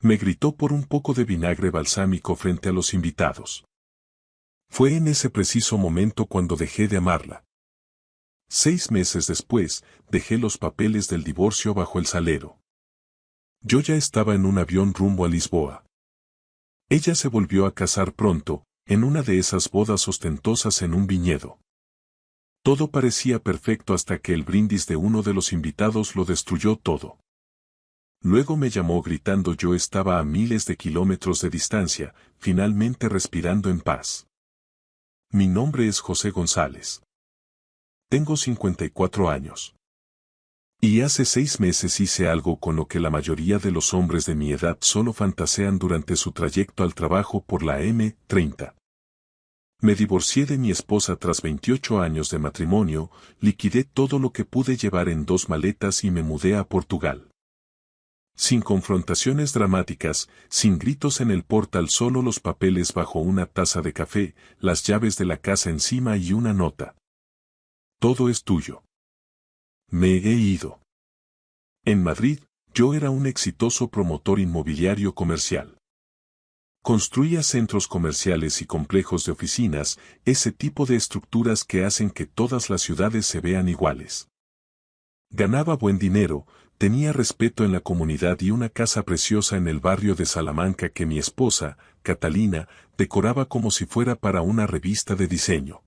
Me gritó por un poco de vinagre balsámico frente a los invitados. Fue en ese preciso momento cuando dejé de amarla. 6 meses después, dejé los papeles del divorcio bajo el salero. Yo ya estaba en un avión rumbo a Lisboa. Ella se volvió a casar pronto, en una de esas bodas ostentosas en un viñedo. Todo parecía perfecto hasta que el brindis de uno de los invitados lo destruyó todo. Luego me llamó gritando. Yo estaba a miles de kilómetros de distancia, finalmente respirando en paz. Mi nombre es José González. Tengo 54 años. Y hace 6 meses hice algo con lo que la mayoría de los hombres de mi edad solo fantasean durante su trayecto al trabajo por la M30. Me divorcié de mi esposa tras 28 años de matrimonio, liquidé todo lo que pude llevar en 2 maletas y me mudé a Portugal. Sin confrontaciones dramáticas, sin gritos en el portal, solo los papeles bajo una taza de café, las llaves de la casa encima y una nota. Todo es tuyo. Me he ido. En Madrid, yo era un exitoso promotor inmobiliario comercial. Construía centros comerciales y complejos de oficinas, ese tipo de estructuras que hacen que todas las ciudades se vean iguales. Ganaba buen dinero, tenía respeto en la comunidad y una casa preciosa en el barrio de Salamanca que mi esposa, Catalina, decoraba como si fuera para una revista de diseño.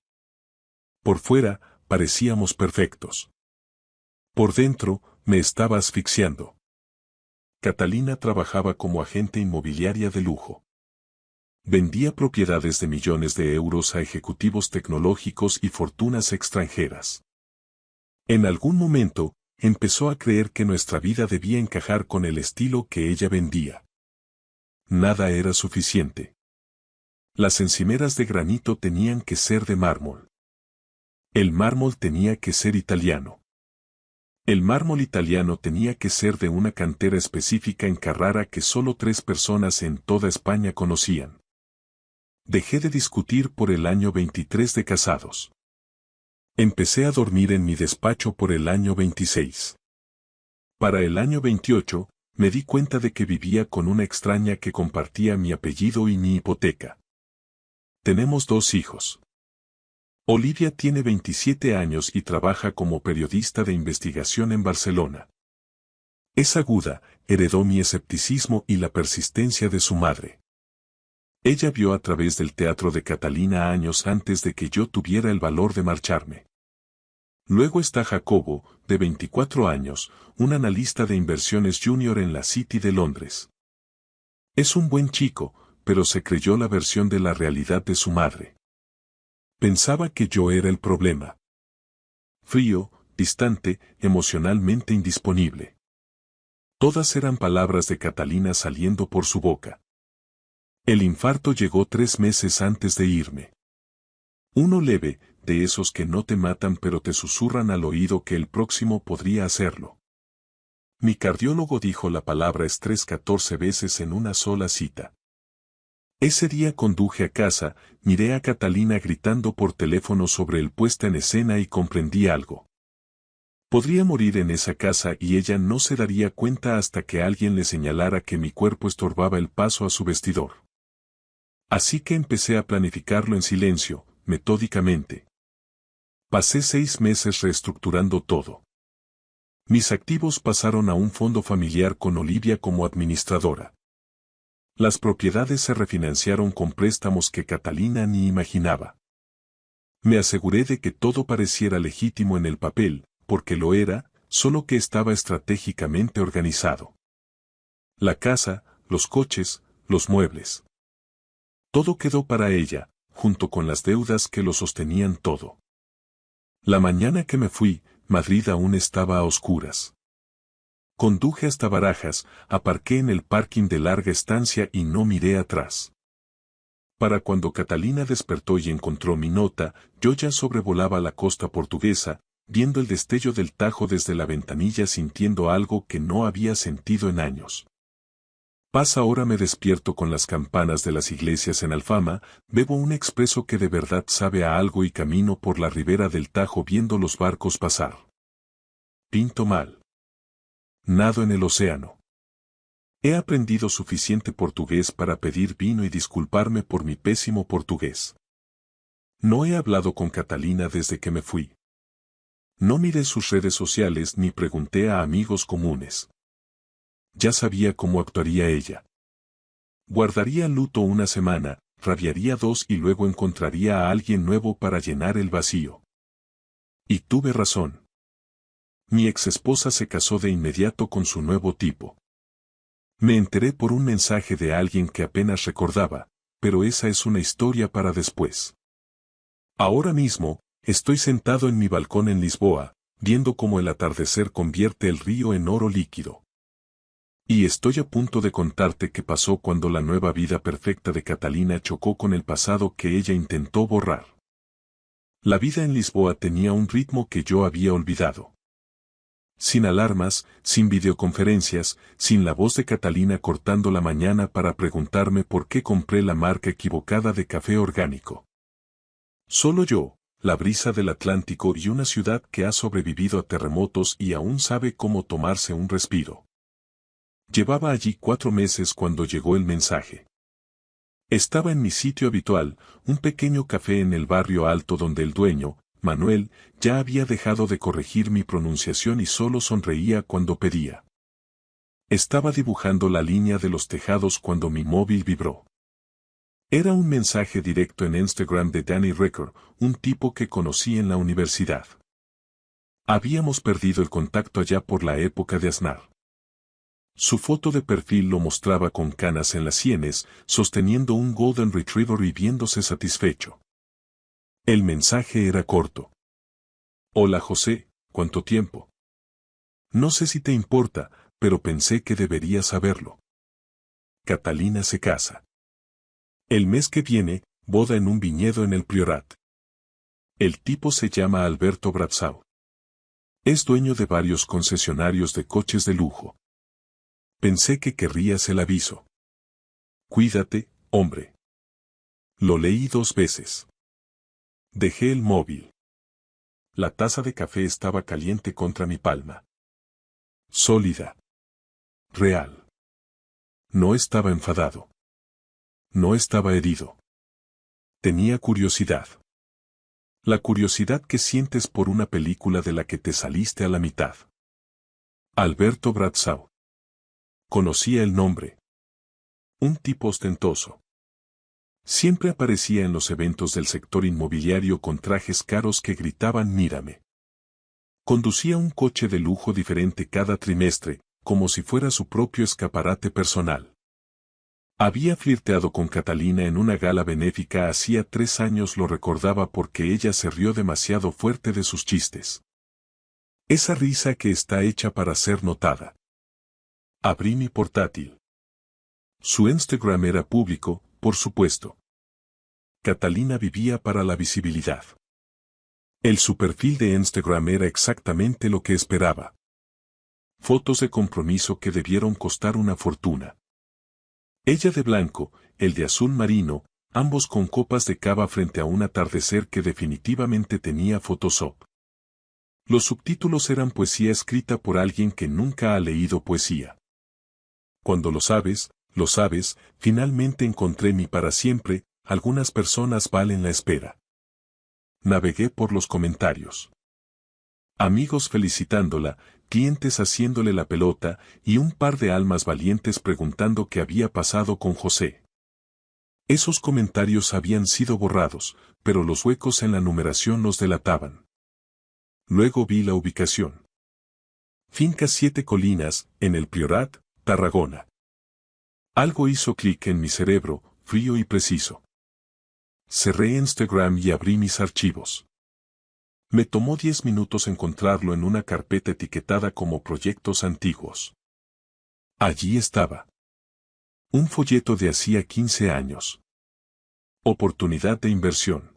Por fuera, parecíamos perfectos. Por dentro, me estaba asfixiando. Catalina trabajaba como agente inmobiliaria de lujo. Vendía propiedades de millones de euros a ejecutivos tecnológicos y fortunas extranjeras. En algún momento, empezó a creer que nuestra vida debía encajar con el estilo que ella vendía. Nada era suficiente. Las encimeras de granito tenían que ser de mármol. El mármol tenía que ser italiano. El mármol italiano tenía que ser de una cantera específica en Carrara que solo 3 personas en toda España conocían. Dejé de discutir por el año 23 de casados. Empecé a dormir en mi despacho por el año 26. Para el año 28, me di cuenta de que vivía con una extraña que compartía mi apellido y mi hipoteca. Tenemos 2 hijos. Olivia tiene 27 años y trabaja como periodista de investigación en Barcelona. Es aguda, heredó mi escepticismo y la persistencia de su madre. Ella vio a través del teatro de Catalina años antes de que yo tuviera el valor de marcharme. Luego está Jacobo, de 24 años, un analista de inversiones junior en la City de Londres. Es un buen chico, pero se creyó la versión de la realidad de su madre. Pensaba que yo era el problema. Frío, distante, emocionalmente indisponible. Todas eran palabras de Catalina saliendo por su boca. El infarto llegó 3 meses antes de irme. Uno leve, de esos que no te matan pero te susurran al oído que el próximo podría hacerlo. Mi cardiólogo dijo la palabra estrés 14 veces en una sola cita. Ese día conduje a casa, miré a Catalina gritando por teléfono sobre el puesta en escena y comprendí algo. Podría morir en esa casa y ella no se daría cuenta hasta que alguien le señalara que mi cuerpo estorbaba el paso a su vestidor. Así que empecé a planificarlo en silencio, metódicamente. Pasé 6 meses reestructurando todo. Mis activos pasaron a un fondo familiar con Olivia como administradora. Las propiedades se refinanciaron con préstamos que Catalina ni imaginaba. Me aseguré de que todo pareciera legítimo en el papel, porque lo era, solo que estaba estratégicamente organizado. La casa, los coches, los muebles. Todo quedó para ella, junto con las deudas que lo sostenían todo. La mañana que me fui, Madrid aún estaba a oscuras. Conduje hasta Barajas, aparqué en el parking de larga estancia y no miré atrás. Para cuando Catalina despertó y encontró mi nota, yo ya sobrevolaba la costa portuguesa, viendo el destello del Tajo desde la ventanilla, sintiendo algo que no había sentido en años. Pasa ahora me despierto con las campanas de las iglesias en Alfama, bebo un expreso que de verdad sabe a algo y camino por la ribera del Tajo viendo los barcos pasar. Pinto mal. Nado en el océano. He aprendido suficiente portugués para pedir vino y disculparme por mi pésimo portugués. No he hablado con Catalina desde que me fui. No miré sus redes sociales ni pregunté a amigos comunes. Ya sabía cómo actuaría ella. Guardaría luto una semana, rabiaría 2 y luego encontraría a alguien nuevo para llenar el vacío. Y tuve razón. Mi exesposa se casó de inmediato con su nuevo tipo. Me enteré por un mensaje de alguien que apenas recordaba, pero esa es una historia para después. Ahora mismo, estoy sentado en mi balcón en Lisboa, viendo cómo el atardecer convierte el río en oro líquido. Y estoy a punto de contarte qué pasó cuando la nueva vida perfecta de Catalina chocó con el pasado que ella intentó borrar. La vida en Lisboa tenía un ritmo que yo había olvidado. Sin alarmas, sin videoconferencias, sin la voz de Catalina cortando la mañana para preguntarme por qué compré la marca equivocada de café orgánico. Solo yo, la brisa del Atlántico y una ciudad que ha sobrevivido a terremotos y aún sabe cómo tomarse un respiro. Llevaba allí 4 meses cuando llegó el mensaje. Estaba en mi sitio habitual, un pequeño café en el barrio alto donde el dueño, Manuel, ya había dejado de corregir mi pronunciación y solo sonreía cuando pedía. Estaba dibujando la línea de los tejados cuando mi móvil vibró. Era un mensaje directo en Instagram de Danny Record, un tipo que conocí en la universidad. Habíamos perdido el contacto allá por la época de Aznar. Su foto de perfil lo mostraba con canas en las sienes, sosteniendo un Golden Retriever y viéndose satisfecho. El mensaje era corto. Hola José, ¿cuánto tiempo? No sé si te importa, pero pensé que deberías saberlo. Catalina se casa. El mes que viene, boda en un viñedo en el Priorat. El tipo se llama Alberto Brazzau. Es dueño de varios concesionarios de coches de lujo. Pensé que querrías el aviso. Cuídate, hombre. Lo leí 2 veces. Dejé el móvil. La taza de café estaba caliente contra mi palma. Sólida. Real. No estaba enfadado. No estaba herido. Tenía curiosidad. La curiosidad que sientes por una película de la que te saliste a la mitad. Alberto Brazzau. Conocía el nombre. Un tipo ostentoso. Siempre aparecía en los eventos del sector inmobiliario con trajes caros que gritaban mírame. Conducía un coche de lujo diferente cada trimestre, como si fuera su propio escaparate personal. Había flirteado con Catalina en una gala benéfica hacía 3 años, lo recordaba porque ella se rió demasiado fuerte de sus chistes. Esa risa que está hecha para ser notada. Abrí mi portátil. Su Instagram era público, por supuesto. Catalina vivía para la visibilidad. Su perfil de Instagram era exactamente lo que esperaba. Fotos de compromiso que debieron costar una fortuna. Ella de blanco, él de azul marino, ambos con copas de cava frente a un atardecer que definitivamente tenía Photoshop. Los subtítulos eran poesía escrita por alguien que nunca ha leído poesía. Cuando lo sabes, finalmente encontré mi para siempre, algunas personas valen la espera. Navegué por los comentarios. Amigos felicitándola, clientes haciéndole la pelota y un par de almas valientes preguntando qué había pasado con José. Esos comentarios habían sido borrados, pero los huecos en la numeración los delataban. Luego vi la ubicación. Finca 7 Colinas, en el Priorat, Tarragona. Algo hizo clic en mi cerebro, frío y preciso. Cerré Instagram y abrí mis archivos. Me tomó 10 minutos encontrarlo en una carpeta etiquetada como proyectos antiguos. Allí estaba. Un folleto de hacía 15 años. Oportunidad de inversión.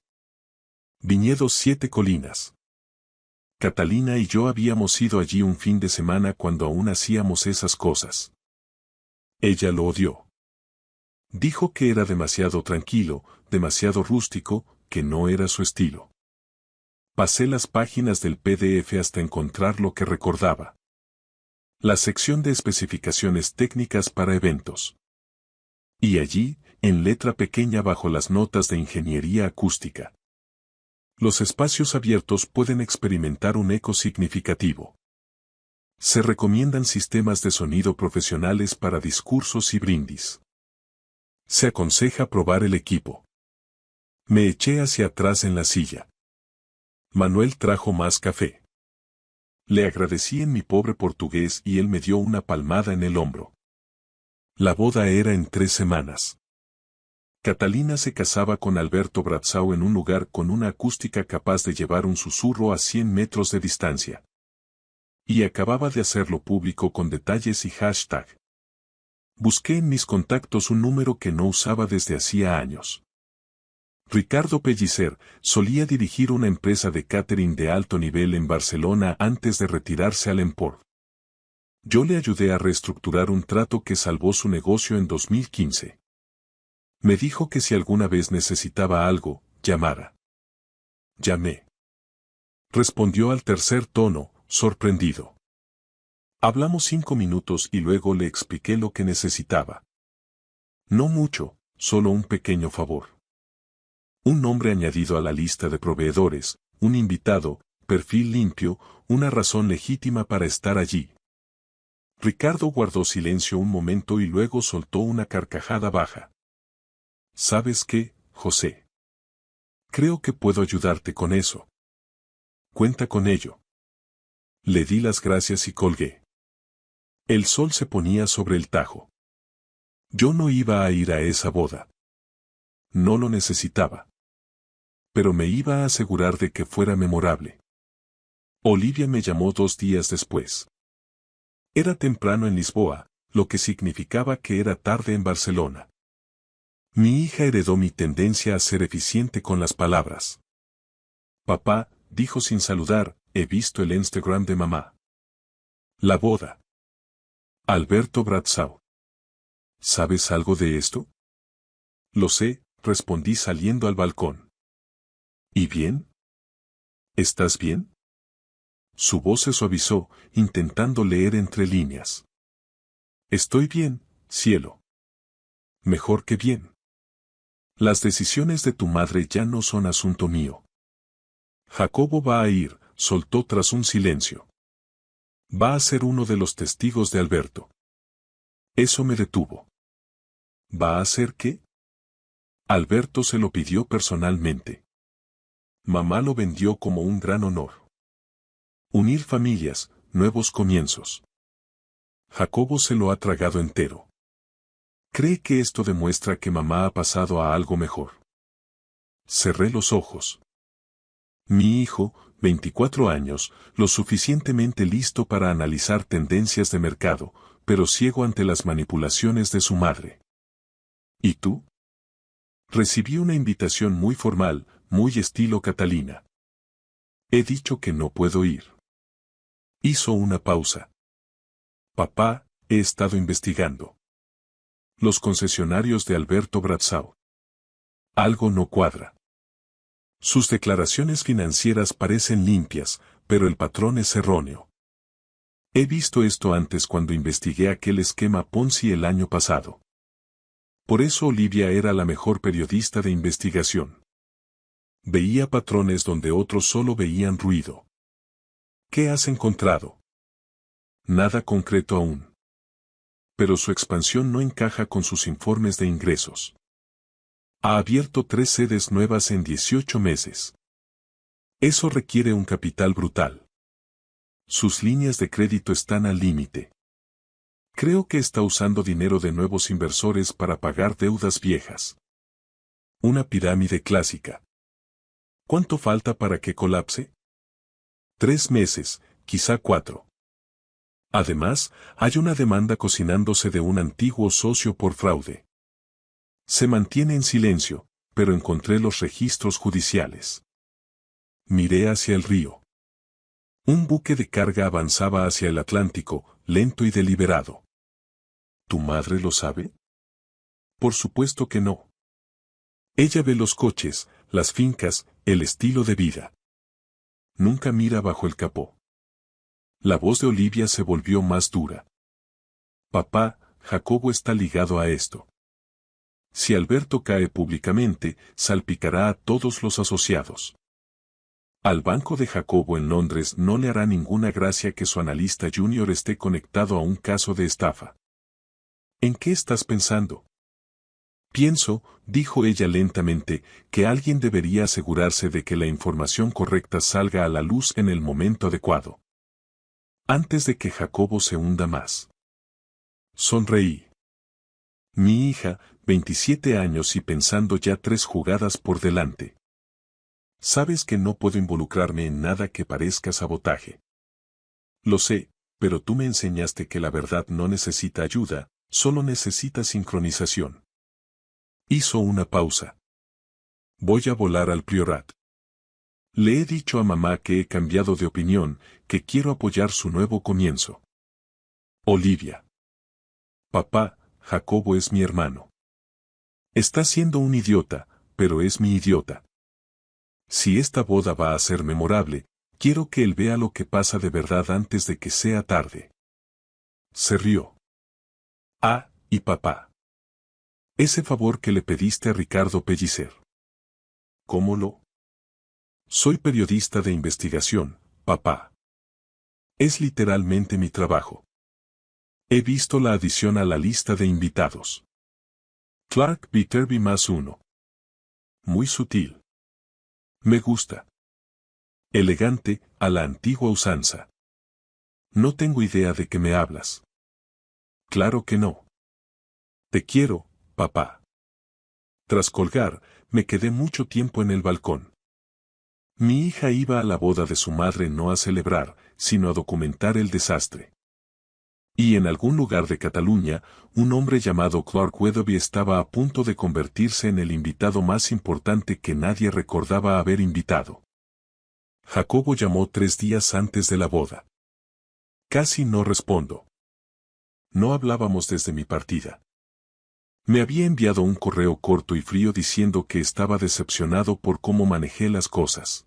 Viñedos 7 Colinas. Catalina y yo habíamos ido allí un fin de semana cuando aún hacíamos esas cosas. Ella lo odió. Dijo que era demasiado tranquilo, demasiado rústico, que no era su estilo. Pasé las páginas del PDF hasta encontrar lo que recordaba. La sección de especificaciones técnicas para eventos. Y allí, en letra pequeña bajo las notas de ingeniería acústica. Los espacios abiertos pueden experimentar un eco significativo. Se recomiendan sistemas de sonido profesionales para discursos y brindis. Se aconseja probar el equipo. Me eché hacia atrás en la silla. Manuel trajo más café. Le agradecí en mi pobre portugués y él me dio una palmada en el hombro. La boda era en 3 semanas. Catalina se casaba con Alberto Brazzau en un lugar con una acústica capaz de llevar un susurro a 100 metros de distancia. Y acababa de hacerlo público con detalles y hashtag. Busqué en mis contactos un número que no usaba desde hacía años. Ricardo Pellicer solía dirigir una empresa de catering de alto nivel en Barcelona antes de retirarse al Empord. Yo le ayudé a reestructurar un trato que salvó su negocio en 2015. Me dijo que si alguna vez necesitaba algo, llamara. Llamé. Respondió al tercer tono, sorprendido. Hablamos 5 minutos y luego le expliqué lo que necesitaba. No mucho, solo un pequeño favor. Un nombre añadido a la lista de proveedores, un invitado, perfil limpio, una razón legítima para estar allí. Ricardo guardó silencio un momento y luego soltó una carcajada baja. ¿Sabes qué, José? Creo que puedo ayudarte con eso. Cuenta con ello. Le di las gracias y colgué. El sol se ponía sobre el Tajo. Yo no iba a ir a esa boda. No lo necesitaba. Pero me iba a asegurar de que fuera memorable. Olivia me llamó 2 días después. Era temprano en Lisboa, lo que significaba que era tarde en Barcelona. Mi hija heredó mi tendencia a ser eficiente con las palabras. Papá, dijo sin saludar, he visto el Instagram de mamá. La boda. Alberto Brazzau. ¿Sabes algo de esto? Lo sé, respondí saliendo al balcón. ¿Y bien? ¿Estás bien? Su voz se suavizó, intentando leer entre líneas. Estoy bien, cielo. Mejor que bien. Las decisiones de tu madre ya no son asunto mío. Jacobo va a ir, soltó tras un silencio. Va a ser uno de los testigos de Alberto. Eso me detuvo. ¿Va a hacer qué? Alberto se lo pidió personalmente. Mamá lo vendió como un gran honor. Unir familias, nuevos comienzos. Jacobo se lo ha tragado entero. Cree que esto demuestra que mamá ha pasado a algo mejor. Cerré los ojos. Mi hijo, 24 años, lo suficientemente listo para analizar tendencias de mercado, pero ciego ante las manipulaciones de su madre. ¿Y tú? Recibí una invitación muy formal, muy estilo Catalina. He dicho que no puedo ir. Hizo una pausa. Papá, he estado investigando. Los concesionarios de Alberto Brazzau. Algo no cuadra. Sus declaraciones financieras parecen limpias, pero el patrón es erróneo. He visto esto antes cuando investigué aquel esquema Ponzi el año pasado. Por eso Olivia era la mejor periodista de investigación. Veía patrones donde otros solo veían ruido. ¿Qué has encontrado? Nada concreto aún. Pero su expansión no encaja con sus informes de ingresos. Ha abierto 3 sedes nuevas en 18 meses. Eso requiere un capital brutal. Sus líneas de crédito están al límite. Creo que está usando dinero de nuevos inversores para pagar deudas viejas. Una pirámide clásica. ¿Cuánto falta para que colapse? 3 meses, quizá 4. Además, hay una demanda cocinándose de un antiguo socio por fraude. Se mantiene en silencio, pero encontré los registros judiciales. Miré hacia el río. Un buque de carga avanzaba hacia el Atlántico, lento y deliberado. ¿Tu madre lo sabe? Por supuesto que no. Ella ve los coches, las fincas, el estilo de vida. Nunca mira bajo el capó. La voz de Olivia se volvió más dura. Papá, Jacobo está ligado a esto. Si Alberto cae públicamente, salpicará a todos los asociados. Al banco de Jacobo en Londres no le hará ninguna gracia que su analista junior esté conectado a un caso de estafa. ¿En qué estás pensando? Pienso, dijo ella lentamente, que alguien debería asegurarse de que la información correcta salga a la luz en el momento adecuado. Antes de que Jacobo se hunda más. Sonreí. Mi hija, 27 años y pensando ya 3 jugadas por delante. Sabes que no puedo involucrarme en nada que parezca sabotaje. Lo sé, pero tú me enseñaste que la verdad no necesita ayuda, solo necesita sincronización. Hizo una pausa. Voy a volar al Priorat. Le he dicho a mamá que he cambiado de opinión, que quiero apoyar su nuevo comienzo. Olivia. Papá, Jacobo es mi hermano. Está siendo un idiota, pero es mi idiota. Si esta boda va a ser memorable, quiero que él vea lo que pasa de verdad antes de que sea tarde. Se rió. Ah, y papá. Ese favor que le pediste a Ricardo Pellicer. ¿Cómo lo? Soy periodista de investigación, papá. Es literalmente mi trabajo. He visto la adición a la lista de invitados. Clark Viterbi +1. Muy sutil. Me gusta. Elegante, a la antigua usanza. No tengo idea de qué me hablas. Claro que no. Te quiero, papá. Tras colgar, me quedé mucho tiempo en el balcón. Mi hija iba a la boda de su madre no a celebrar, sino a documentar el desastre. Y en algún lugar de Cataluña, un hombre llamado Clark Weatherby estaba a punto de convertirse en el invitado más importante que nadie recordaba haber invitado. Jacobo llamó 3 días antes de la boda. Casi no respondo. No hablábamos desde mi partida. Me había enviado un correo corto y frío diciendo que estaba decepcionado por cómo manejé las cosas.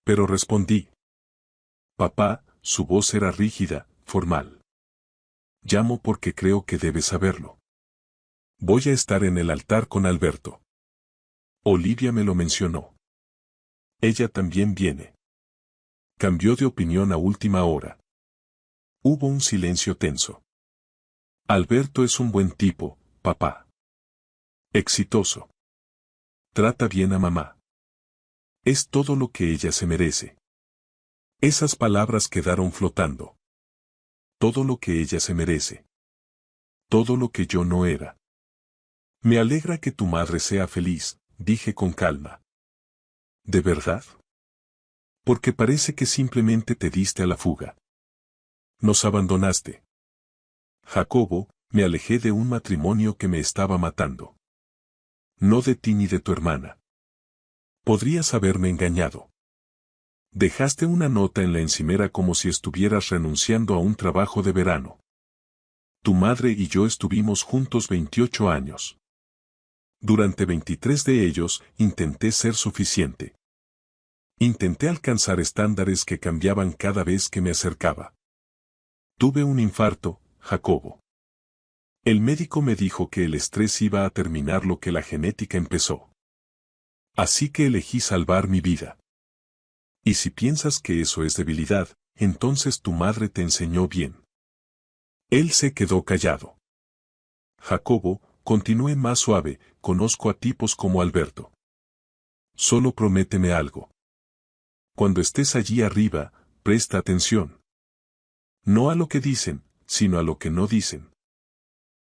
Pero respondí. Papá, su voz era rígida, formal. Llamo porque creo que debes saberlo. Voy a estar en el altar con Alberto. Olivia me lo mencionó. Ella también viene. Cambió de opinión a última hora. Hubo un silencio tenso. Alberto es un buen tipo, papá. Exitoso. Trata bien a mamá. Es todo lo que ella se merece. Esas palabras quedaron flotando. Todo lo que ella se merece. Todo lo que yo no era. Me alegra que tu madre sea feliz, dije con calma. ¿De verdad? Porque parece que simplemente te diste a la fuga. Nos abandonaste. Jacobo, me alejé de un matrimonio que me estaba matando. No de ti ni de tu hermana. Podrías haberme engañado. Dejaste una nota en la encimera como si estuvieras renunciando a un trabajo de verano. Tu madre y yo estuvimos juntos 28 años. Durante 23 de ellos, intenté ser suficiente. Intenté alcanzar estándares que cambiaban cada vez que me acercaba. Tuve un infarto, Jacobo. El médico me dijo que el estrés iba a terminar lo que la genética empezó. Así que elegí salvar mi vida. Y si piensas que eso es debilidad, entonces tu madre te enseñó bien. Él se quedó callado. Jacobo, continué más suave, conozco a tipos como Alberto. Solo prométeme algo. Cuando estés allí arriba, presta atención. No a lo que dicen, sino a lo que no dicen.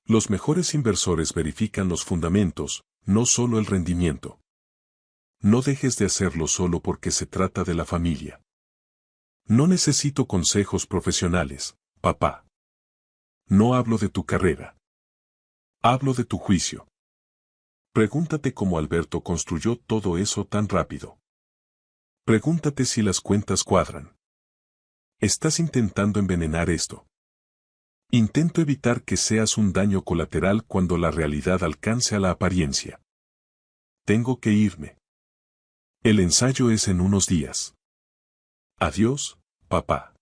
Los mejores inversores verifican los fundamentos, no solo el rendimiento. No dejes de hacerlo solo porque se trata de la familia. No necesito consejos profesionales, papá. No hablo de tu carrera. Hablo de tu juicio. Pregúntate cómo Alberto construyó todo eso tan rápido. Pregúntate si las cuentas cuadran. Estás intentando envenenar esto. Intento evitar que seas un daño colateral cuando la realidad alcance a la apariencia. Tengo que irme. El ensayo es en unos días. Adiós, papá.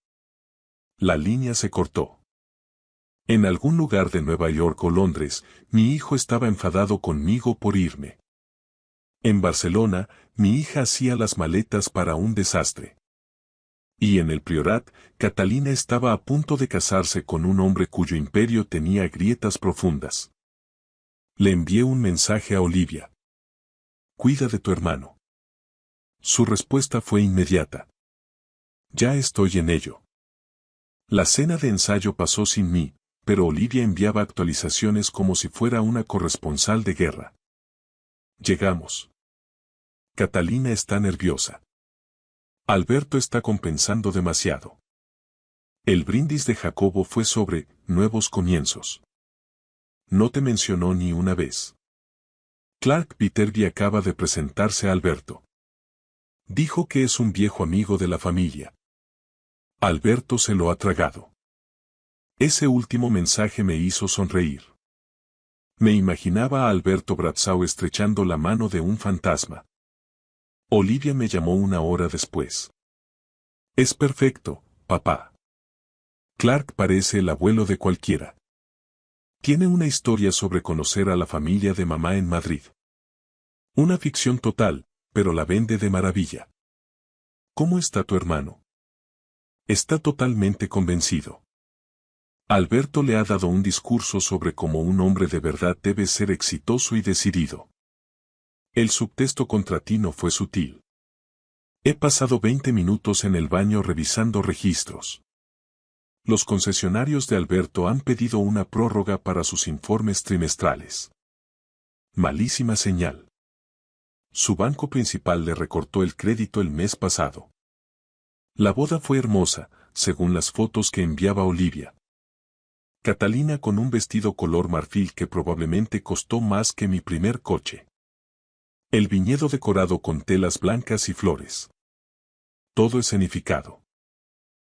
La línea se cortó. En algún lugar de Nueva York o Londres, mi hijo estaba enfadado conmigo por irme. En Barcelona, mi hija hacía las maletas para un desastre. Y en el Priorat, Catalina estaba a punto de casarse con un hombre cuyo imperio tenía grietas profundas. Le envié un mensaje a Olivia. Cuida de tu hermano. Su respuesta fue inmediata. Ya estoy en ello. La cena de ensayo pasó sin mí, pero Olivia enviaba actualizaciones como si fuera una corresponsal de guerra. Llegamos. Catalina está nerviosa. Alberto está compensando demasiado. El brindis de Jacobo fue sobre nuevos comienzos. No te mencionó ni una vez. Clark Viterbi acaba de presentarse a Alberto. Dijo que es un viejo amigo de la familia. Alberto se lo ha tragado. Ese último mensaje me hizo sonreír. Me imaginaba a Alberto Bradshaw estrechando la mano de un fantasma. Olivia me llamó una hora después. Es perfecto, papá. Clark parece el abuelo de cualquiera. Tiene una historia sobre conocer a la familia de mamá en Madrid. Una ficción total, pero la vende de maravilla. ¿Cómo está tu hermano? Está totalmente convencido. Alberto le ha dado un discurso sobre cómo un hombre de verdad debe ser exitoso y decidido. El subtexto contra ti no fue sutil. He pasado 20 minutos en el baño revisando registros. Los concesionarios de Alberto han pedido una prórroga para sus informes trimestrales. Malísima señal. Su banco principal le recortó el crédito el mes pasado. La boda fue hermosa, según las fotos que enviaba Olivia. Catalina con un vestido color marfil que probablemente costó más que mi primer coche. El viñedo decorado con telas blancas y flores. Todo escenificado.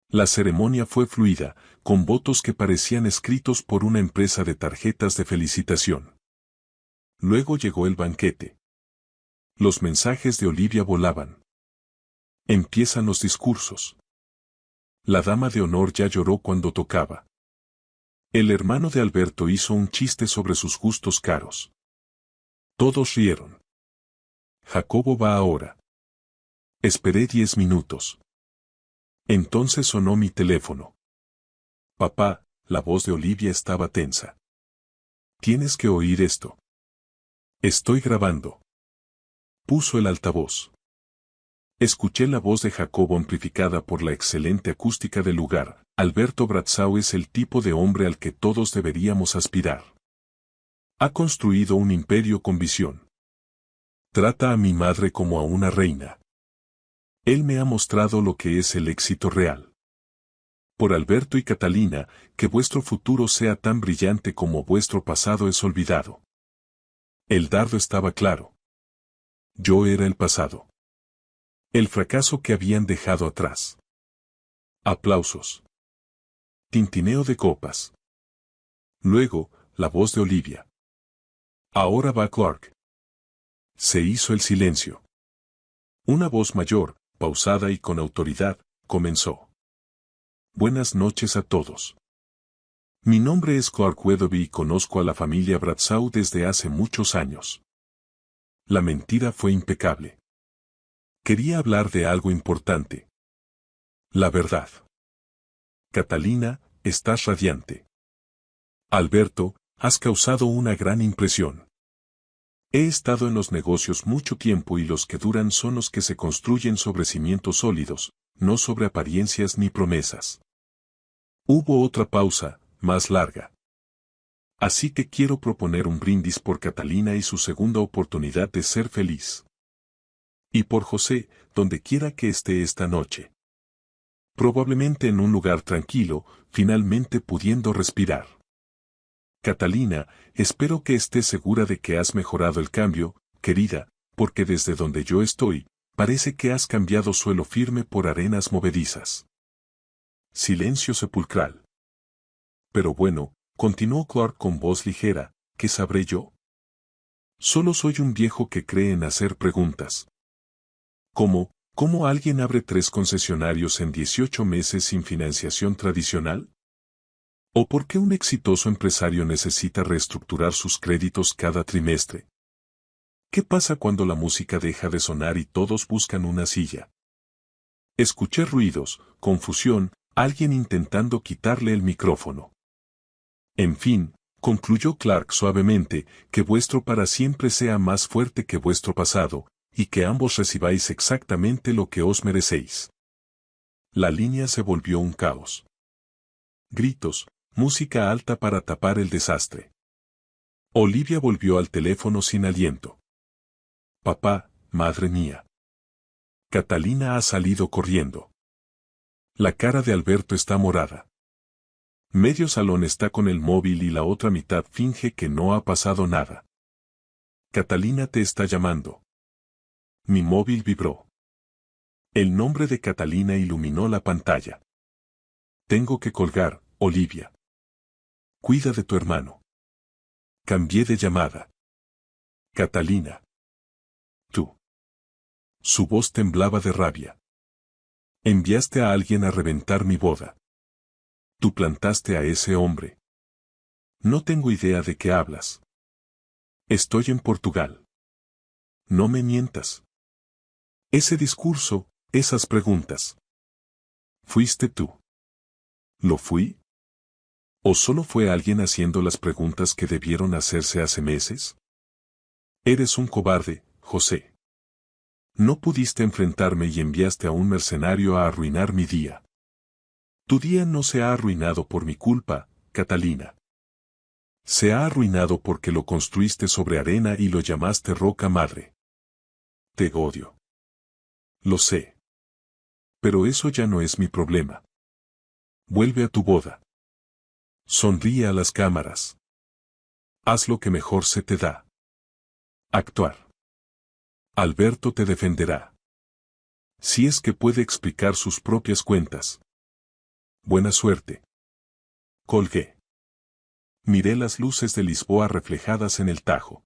La ceremonia fue fluida, con votos que parecían escritos por una empresa de tarjetas de felicitación. Luego llegó el banquete. Los mensajes de Olivia volaban. Empiezan los discursos. La dama de honor ya lloró cuando tocaba. El hermano de Alberto hizo un chiste sobre sus gustos caros. Todos rieron. Jacobo va ahora. Esperé 10 minutos. Entonces sonó mi teléfono. Papá, la voz de Olivia estaba tensa. Tienes que oír esto. Estoy grabando. Puso el altavoz. Escuché la voz de Jacobo amplificada por la excelente acústica del lugar. Alberto Bradshaw es el tipo de hombre al que todos deberíamos aspirar. Ha construido un imperio con visión. Trata a mi madre como a una reina. Él me ha mostrado lo que es el éxito real. Por Alberto y Catalina, que vuestro futuro sea tan brillante como vuestro pasado es olvidado. El dardo estaba claro. Yo era el pasado. El fracaso que habían dejado atrás. Aplausos. Tintineo de copas. Luego, la voz de Olivia. Ahora va Clark. Se hizo el silencio. Una voz mayor, pausada y con autoridad, comenzó. Buenas noches a todos. Mi nombre es Clark Weatherby y conozco a la familia Bradshaw desde hace muchos años. La mentira fue impecable. Quería hablar de algo importante. La verdad. Catalina, estás radiante. Alberto, has causado una gran impresión. He estado en los negocios mucho tiempo y los que duran son los que se construyen sobre cimientos sólidos, no sobre apariencias ni promesas. Hubo otra pausa, más larga. Así que quiero proponer un brindis por Catalina y su segunda oportunidad de ser feliz. Y por José, donde quiera que esté esta noche. Probablemente en un lugar tranquilo, finalmente pudiendo respirar. Catalina, espero que estés segura de que has mejorado el cambio, querida, porque desde donde yo estoy, parece que has cambiado suelo firme por arenas movedizas. Silencio sepulcral. Pero bueno, continuó Clark con voz ligera, ¿qué sabré yo? Solo soy un viejo que cree en hacer preguntas. ¿Cómo, ¿Cómo alguien abre 3 concesionarios en 18 meses sin financiación tradicional? ¿O por qué un exitoso empresario necesita reestructurar sus créditos cada trimestre? ¿Qué pasa cuando la música deja de sonar y todos buscan una silla? Escuché ruidos, confusión, alguien intentando quitarle el micrófono. En fin, concluyó Clark suavemente, que vuestro para siempre sea más fuerte que vuestro pasado, y que ambos recibáis exactamente lo que os merecéis. La línea se volvió un caos. Gritos, música alta para tapar el desastre. Olivia volvió al teléfono sin aliento. Papá, madre mía. Catalina ha salido corriendo. La cara de Alberto está morada. Medio salón está con el móvil y la otra mitad finge que no ha pasado nada. Catalina te está llamando. Mi móvil vibró. El nombre de Catalina iluminó la pantalla. Tengo que colgar, Olivia. Cuida de tu hermano. Cambié de llamada. Catalina. Tú. Su voz temblaba de rabia. Enviaste a alguien a reventar mi boda. Tú plantaste a ese hombre. No tengo idea de qué hablas. Estoy en Portugal. No me mientas. Ese discurso, esas preguntas. ¿Fuiste tú? ¿Lo fui? ¿O solo fue alguien haciendo las preguntas que debieron hacerse hace meses? Eres un cobarde, José. No pudiste enfrentarme y enviaste a un mercenario a arruinar mi día. Tu día no se ha arruinado por mi culpa, Catalina. Se ha arruinado porque lo construiste sobre arena y lo llamaste roca madre. Te odio. Lo sé. Pero eso ya no es mi problema. Vuelve a tu boda. Sonríe a las cámaras. Haz lo que mejor se te da. Actuar. Alberto te defenderá. Si es que puede explicar sus propias cuentas. Buena suerte. Colgué. Miré las luces de Lisboa reflejadas en el Tajo.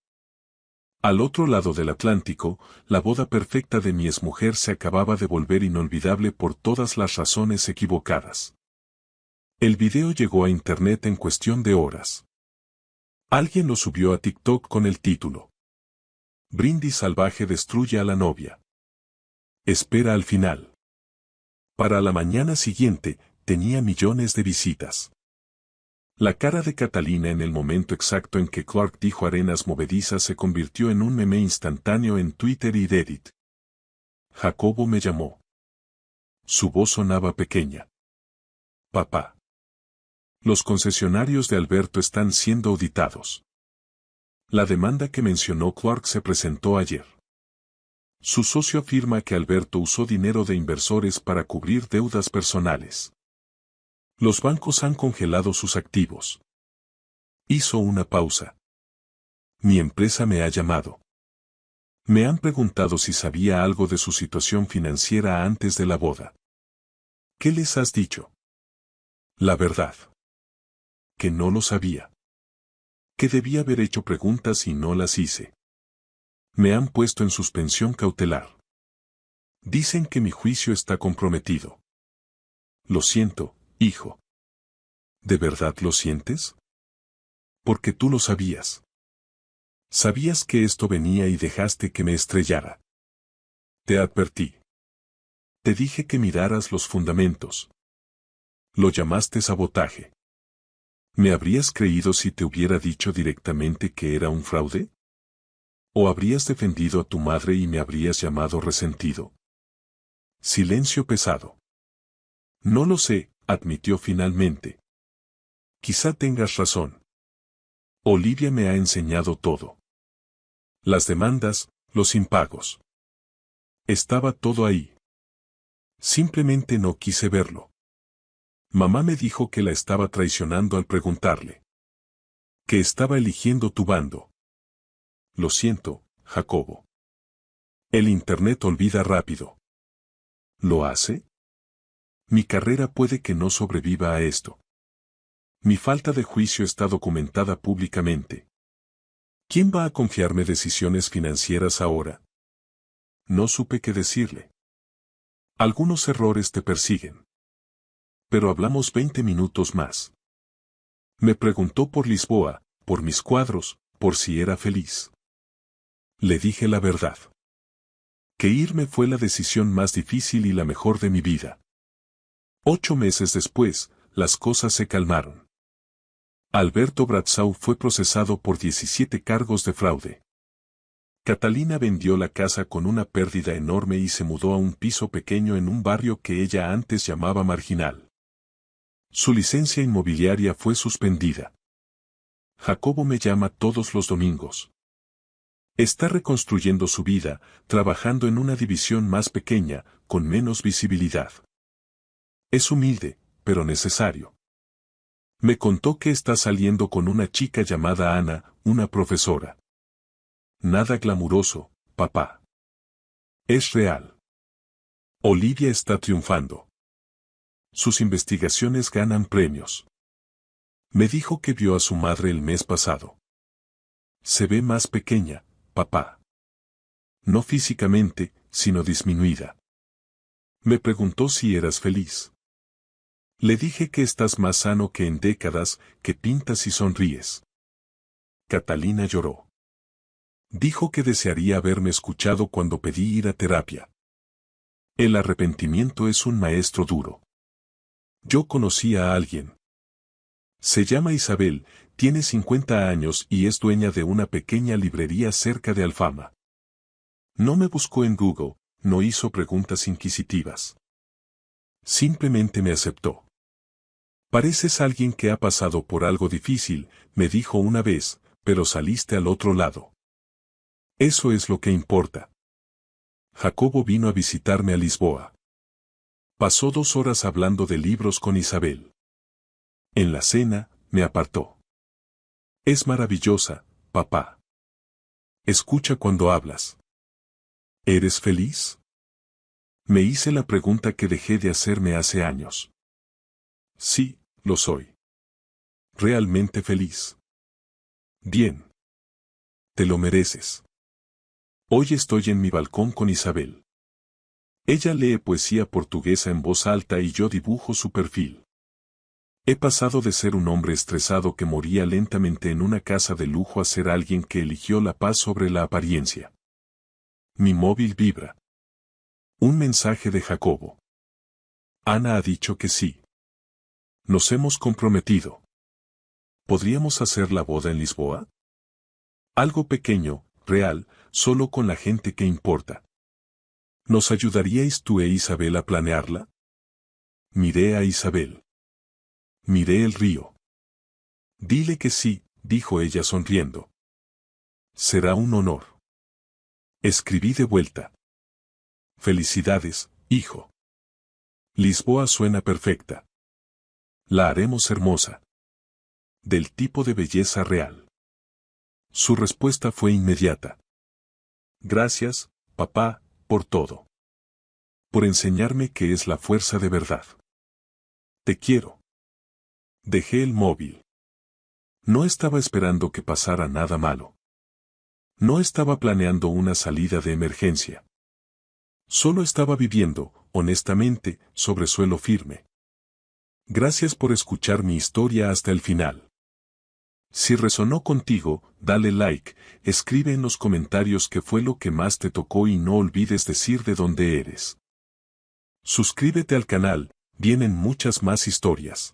Al otro lado del Atlántico, la boda perfecta de mi exmujer se acababa de volver inolvidable por todas las razones equivocadas. El video llegó a internet en cuestión de horas. Alguien lo subió a TikTok con el título: Brindis salvaje destruye a la novia. Espera al final. Para la mañana siguiente, tenía millones de visitas. La cara de Catalina en el momento exacto en que Clark dijo arenas movedizas se convirtió en un meme instantáneo en Twitter y Reddit. Jacobo me llamó. Su voz sonaba pequeña. Papá. Los concesionarios de Alberto están siendo auditados. La demanda que mencionó Clark se presentó ayer. Su socio afirma que Alberto usó dinero de inversores para cubrir deudas personales. Los bancos han congelado sus activos. Hizo una pausa. Mi empresa me ha llamado. Me han preguntado si sabía algo de su situación financiera antes de la boda. ¿Qué les has dicho? La verdad. Que no lo sabía. Que debía haber hecho preguntas y no las hice. Me han puesto en suspensión cautelar. Dicen que mi juicio está comprometido. Lo siento, hijo. ¿De verdad lo sientes? Porque tú lo sabías. Sabías que esto venía y dejaste que me estrellara. Te advertí. Te dije que miraras los fundamentos. Lo llamaste sabotaje. ¿Me habrías creído si te hubiera dicho directamente que era un fraude? ¿O habrías defendido a tu madre y me habrías llamado resentido? Silencio pesado. No lo sé, admitió finalmente. Quizá tengas razón. Olivia me ha enseñado todo. Las demandas, los impagos. Estaba todo ahí. Simplemente no quise verlo. Mamá me dijo que la estaba traicionando al preguntarle. Que estaba eligiendo tu bando. Lo siento, Jacobo. El Internet olvida rápido. ¿Lo hace? Mi carrera puede que no sobreviva a esto. Mi falta de juicio está documentada públicamente. ¿Quién va a confiarme decisiones financieras ahora? No supe qué decirle. Algunos errores te persiguen. Pero hablamos 20 minutos más. Me preguntó por Lisboa, por mis cuadros, por si era feliz. Le dije la verdad. Que irme fue la decisión más difícil y la mejor de mi vida. 8 meses después, las cosas se calmaron. Alberto Brazzau fue procesado por 17 cargos de fraude. Catalina vendió la casa con una pérdida enorme y se mudó a un piso pequeño en un barrio que ella antes llamaba marginal. Su licencia inmobiliaria fue suspendida. Jacobo me llama todos los domingos. Está reconstruyendo su vida, trabajando en una división más pequeña, con menos visibilidad. Es humilde, pero necesario. Me contó que está saliendo con una chica llamada Ana, una profesora. Nada glamuroso, papá. Es real. Olivia está triunfando. Sus investigaciones ganan premios. Me dijo que vio a su madre el mes pasado. Se ve más pequeña, papá. No físicamente, sino disminuida. Me preguntó si eras feliz. Le dije que estás más sano que en décadas, que pintas y sonríes. Catalina lloró. Dijo que desearía haberme escuchado cuando pedí ir a terapia. El arrepentimiento es un maestro duro. Yo conocí a alguien. Se llama Isabel, tiene 50 años y es dueña de una pequeña librería cerca de Alfama. No me buscó en Google, no hizo preguntas inquisitivas. Simplemente me aceptó. Pareces alguien que ha pasado por algo difícil, me dijo una vez, pero saliste al otro lado. Eso es lo que importa. Jacobo vino a visitarme a Lisboa. Pasó 2 horas hablando de libros con Isabel. En la cena, me apartó. Es maravillosa, papá. Escucha cuando hablas. ¿Eres feliz? Me hice la pregunta que dejé de hacerme hace años. Sí, lo soy. Realmente feliz. Bien. Te lo mereces. Hoy estoy en mi balcón con Isabel. Ella lee poesía portuguesa en voz alta y yo dibujo su perfil. He pasado de ser un hombre estresado que moría lentamente en una casa de lujo a ser alguien que eligió la paz sobre la apariencia. Mi móvil vibra. Un mensaje de Jacobo. Ana ha dicho que sí. Nos hemos comprometido. ¿Podríamos hacer la boda en Lisboa? Algo pequeño, real, solo con la gente que importa. ¿Nos ayudaríais tú e Isabel a planearla? Miré a Isabel. Miré el río. Dile que sí, dijo ella sonriendo. Será un honor. Escribí de vuelta. Felicidades, hijo. Lisboa suena perfecta. La haremos hermosa. Del tipo de belleza real. Su respuesta fue inmediata. Gracias, papá, por todo. Por enseñarme qué es la fuerza de verdad. Te quiero. Dejé el móvil. No estaba esperando que pasara nada malo. No estaba planeando una salida de emergencia. Solo estaba viviendo, honestamente, sobre suelo firme. Gracias por escuchar mi historia hasta el final. Si resonó contigo, dale like, escribe en los comentarios qué fue lo que más te tocó y no olvides decir de dónde eres. Suscríbete al canal, vienen muchas más historias.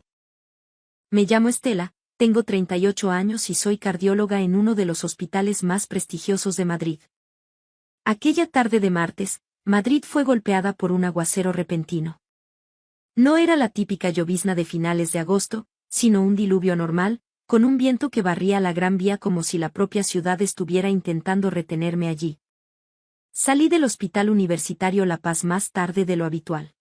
Me llamo Estela, tengo 38 años y soy cardióloga en uno de los hospitales más prestigiosos de Madrid. Aquella tarde de martes, Madrid fue golpeada por un aguacero repentino. No era la típica llovizna de finales de agosto, sino un diluvio normal, con un viento que barría la Gran Vía como si la propia ciudad estuviera intentando retenerme allí. Salí del Hospital Universitario La Paz más tarde de lo habitual.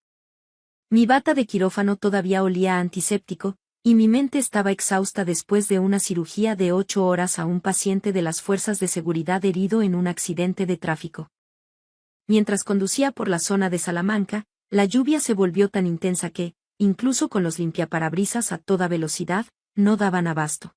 Mi bata de quirófano todavía olía a antiséptico, y mi mente estaba exhausta después de una cirugía de 8 horas a un paciente de las fuerzas de seguridad herido en un accidente de tráfico. Mientras conducía por la zona de Salamanca, la lluvia se volvió tan intensa que, incluso con los limpiaparabrisas a toda velocidad, no daban abasto.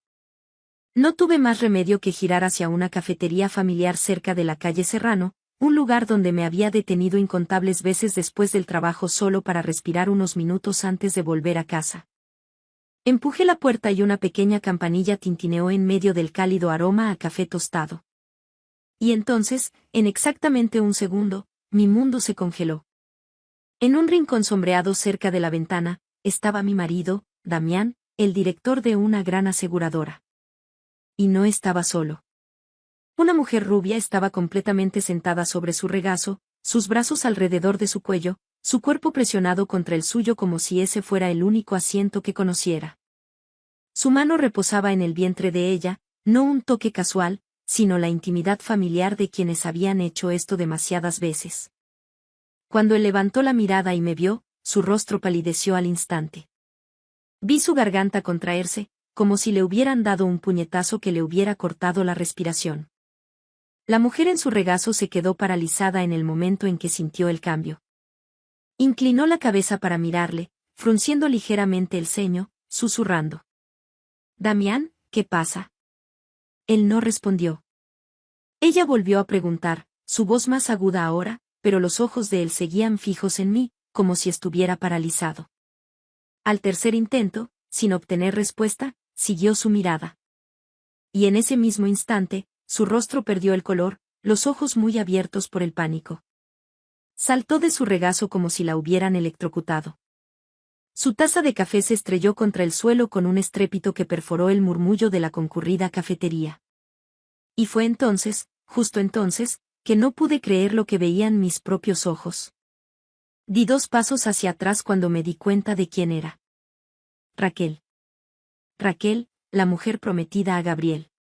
No tuve más remedio que girar hacia una cafetería familiar cerca de la calle Serrano, un lugar donde me había detenido incontables veces después del trabajo solo para respirar unos minutos antes de volver a casa. Empujé la puerta y una pequeña campanilla tintineó en medio del cálido aroma a café tostado. Y entonces, en exactamente un segundo, mi mundo se congeló. En un rincón sombreado cerca de la ventana, estaba mi marido, Damián, el director de una gran aseguradora. Y no estaba solo. Una mujer rubia estaba completamente sentada sobre su regazo, sus brazos alrededor de su cuello, su cuerpo presionado contra el suyo como si ese fuera el único asiento que conociera. Su mano reposaba en el vientre de ella, no un toque casual, sino la intimidad familiar de quienes habían hecho esto demasiadas veces. Cuando él levantó la mirada y me vio, su rostro palideció al instante. Vi su garganta contraerse, como si le hubieran dado un puñetazo que le hubiera cortado la respiración. La mujer en su regazo se quedó paralizada en el momento en que sintió el cambio. Inclinó la cabeza para mirarle, frunciendo ligeramente el ceño, susurrando. «Damián, ¿qué pasa?» Él no respondió. Ella volvió a preguntar, su voz más aguda ahora, pero los ojos de él seguían fijos en mí, como si estuviera paralizado. Al tercer intento, sin obtener respuesta, siguió su mirada. Y en ese mismo instante, su rostro perdió el color, los ojos muy abiertos por el pánico. Saltó de su regazo como si la hubieran electrocutado. Su taza de café se estrelló contra el suelo con un estrépito que perforó el murmullo de la concurrida cafetería. Y fue entonces, justo entonces, que no pude creer lo que veían mis propios ojos. Di 2 pasos hacia atrás cuando me di cuenta de quién era. Raquel. Raquel, la mujer prometida a Gabriel.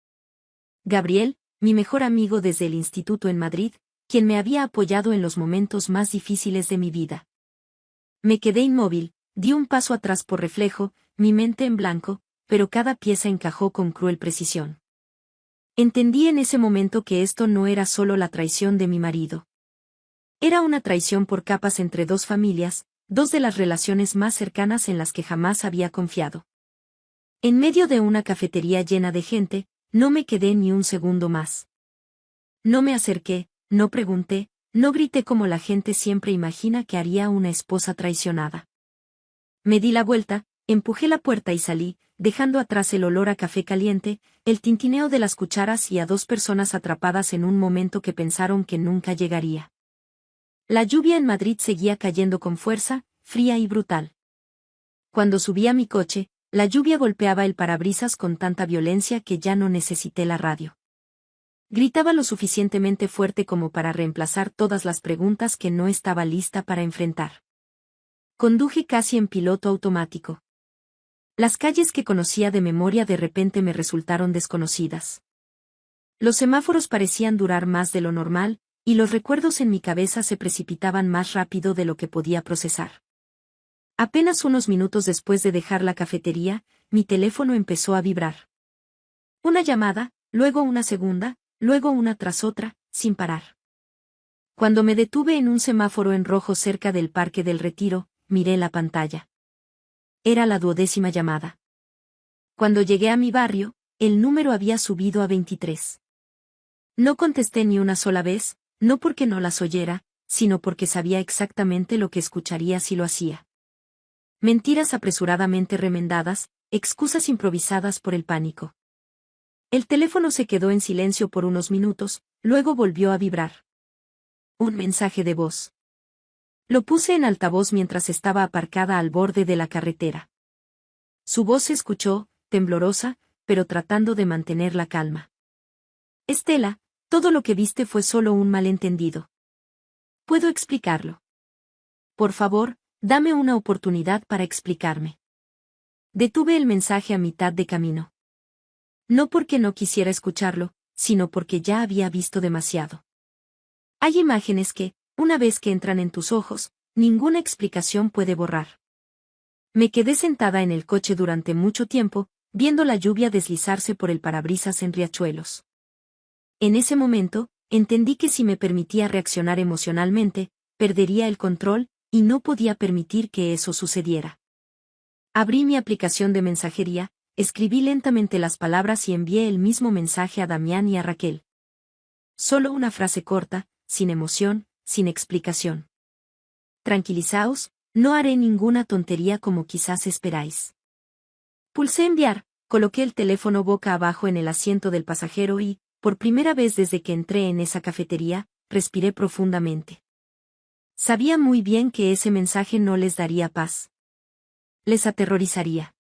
Gabriel, mi mejor amigo desde el instituto en Madrid, quien me había apoyado en los momentos más difíciles de mi vida. Me quedé inmóvil, di un paso atrás por reflejo, mi mente en blanco, pero cada pieza encajó con cruel precisión. Entendí en ese momento que esto no era solo la traición de mi marido. Era una traición por capas entre 2 familias, 2 de las relaciones más cercanas en las que jamás había confiado. En medio de una cafetería llena de gente, no me quedé ni un segundo más. No me acerqué, no pregunté, no grité como la gente siempre imagina que haría una esposa traicionada. Me di la vuelta, empujé la puerta y salí, dejando atrás el olor a café caliente, el tintineo de las cucharas y a 2 personas atrapadas en un momento que pensaron que nunca llegaría. La lluvia en Madrid seguía cayendo con fuerza, fría y brutal. Cuando subí a mi coche, la lluvia golpeaba el parabrisas con tanta violencia que ya no necesité la radio. Gritaba lo suficientemente fuerte como para reemplazar todas las preguntas que no estaba lista para enfrentar. Conduje casi en piloto automático. Las calles que conocía de memoria de repente me resultaron desconocidas. Los semáforos parecían durar más de lo normal, y los recuerdos en mi cabeza se precipitaban más rápido de lo que podía procesar. Apenas unos minutos después de dejar la cafetería, mi teléfono empezó a vibrar. Una llamada, luego una segunda, luego una tras otra, sin parar. Cuando me detuve en un semáforo en rojo cerca del Parque del Retiro, miré la pantalla. Era la 12ª llamada. Cuando llegué a mi barrio, el número había subido a 23. No contesté ni una sola vez, no porque no las oyera, sino porque sabía exactamente lo que escucharía si lo hacía. Mentiras apresuradamente remendadas, excusas improvisadas por el pánico. El teléfono se quedó en silencio por unos minutos, luego volvió a vibrar. Un mensaje de voz. Lo puse en altavoz mientras estaba aparcada al borde de la carretera. Su voz se escuchó, temblorosa, pero tratando de mantener la calma. Estela, todo lo que viste fue solo un malentendido. ¿Puedo explicarlo? Por favor, dame una oportunidad para explicarme. Detuve el mensaje a mitad de camino. No porque no quisiera escucharlo, sino porque ya había visto demasiado. Hay imágenes que, una vez que entran en tus ojos, ninguna explicación puede borrar. Me quedé sentada en el coche durante mucho tiempo, viendo la lluvia deslizarse por el parabrisas en riachuelos. En ese momento, entendí que si me permitía reaccionar emocionalmente, perdería el control, y no podía permitir que eso sucediera. Abrí mi aplicación de mensajería, escribí lentamente las palabras y envié el mismo mensaje a Damián y a Raquel. Solo una frase corta, sin emoción, sin explicación. Tranquilizaos, no haré ninguna tontería como quizás esperáis. Pulsé enviar, coloqué el teléfono boca abajo en el asiento del pasajero y, por primera vez desde que entré en esa cafetería, respiré profundamente. Sabía muy bien que ese mensaje no les daría paz. Les aterrorizaría.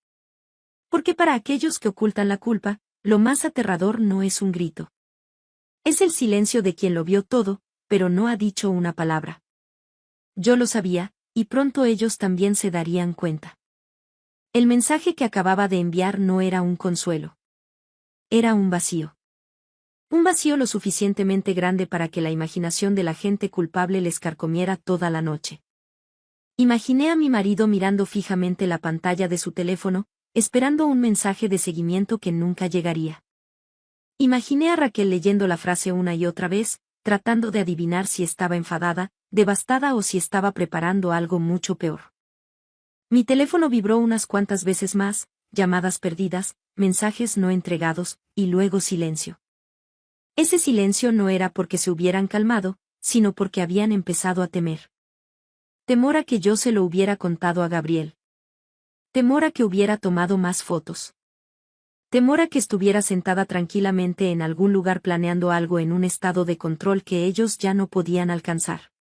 Porque para aquellos que ocultan la culpa, lo más aterrador no es un grito. Es el silencio de quien lo vio todo, pero no ha dicho una palabra. Yo lo sabía, y pronto ellos también se darían cuenta. El mensaje que acababa de enviar no era un consuelo. Era un vacío. Un vacío lo suficientemente grande para que la imaginación de la gente culpable les carcomiera toda la noche. Imaginé a mi marido mirando fijamente la pantalla de su teléfono, esperando un mensaje de seguimiento que nunca llegaría. Imaginé a Raquel leyendo la frase una y otra vez, tratando de adivinar si estaba enfadada, devastada o si estaba preparando algo mucho peor. Mi teléfono vibró unas cuantas veces más, llamadas perdidas, mensajes no entregados, y luego silencio. Ese silencio no era porque se hubieran calmado, sino porque habían empezado a temer. Temor a que yo se lo hubiera contado a Gabriel. Temor a que hubiera tomado más fotos. Temor a que estuviera sentada tranquilamente en algún lugar planeando algo en un estado de control que ellos ya no podían alcanzar.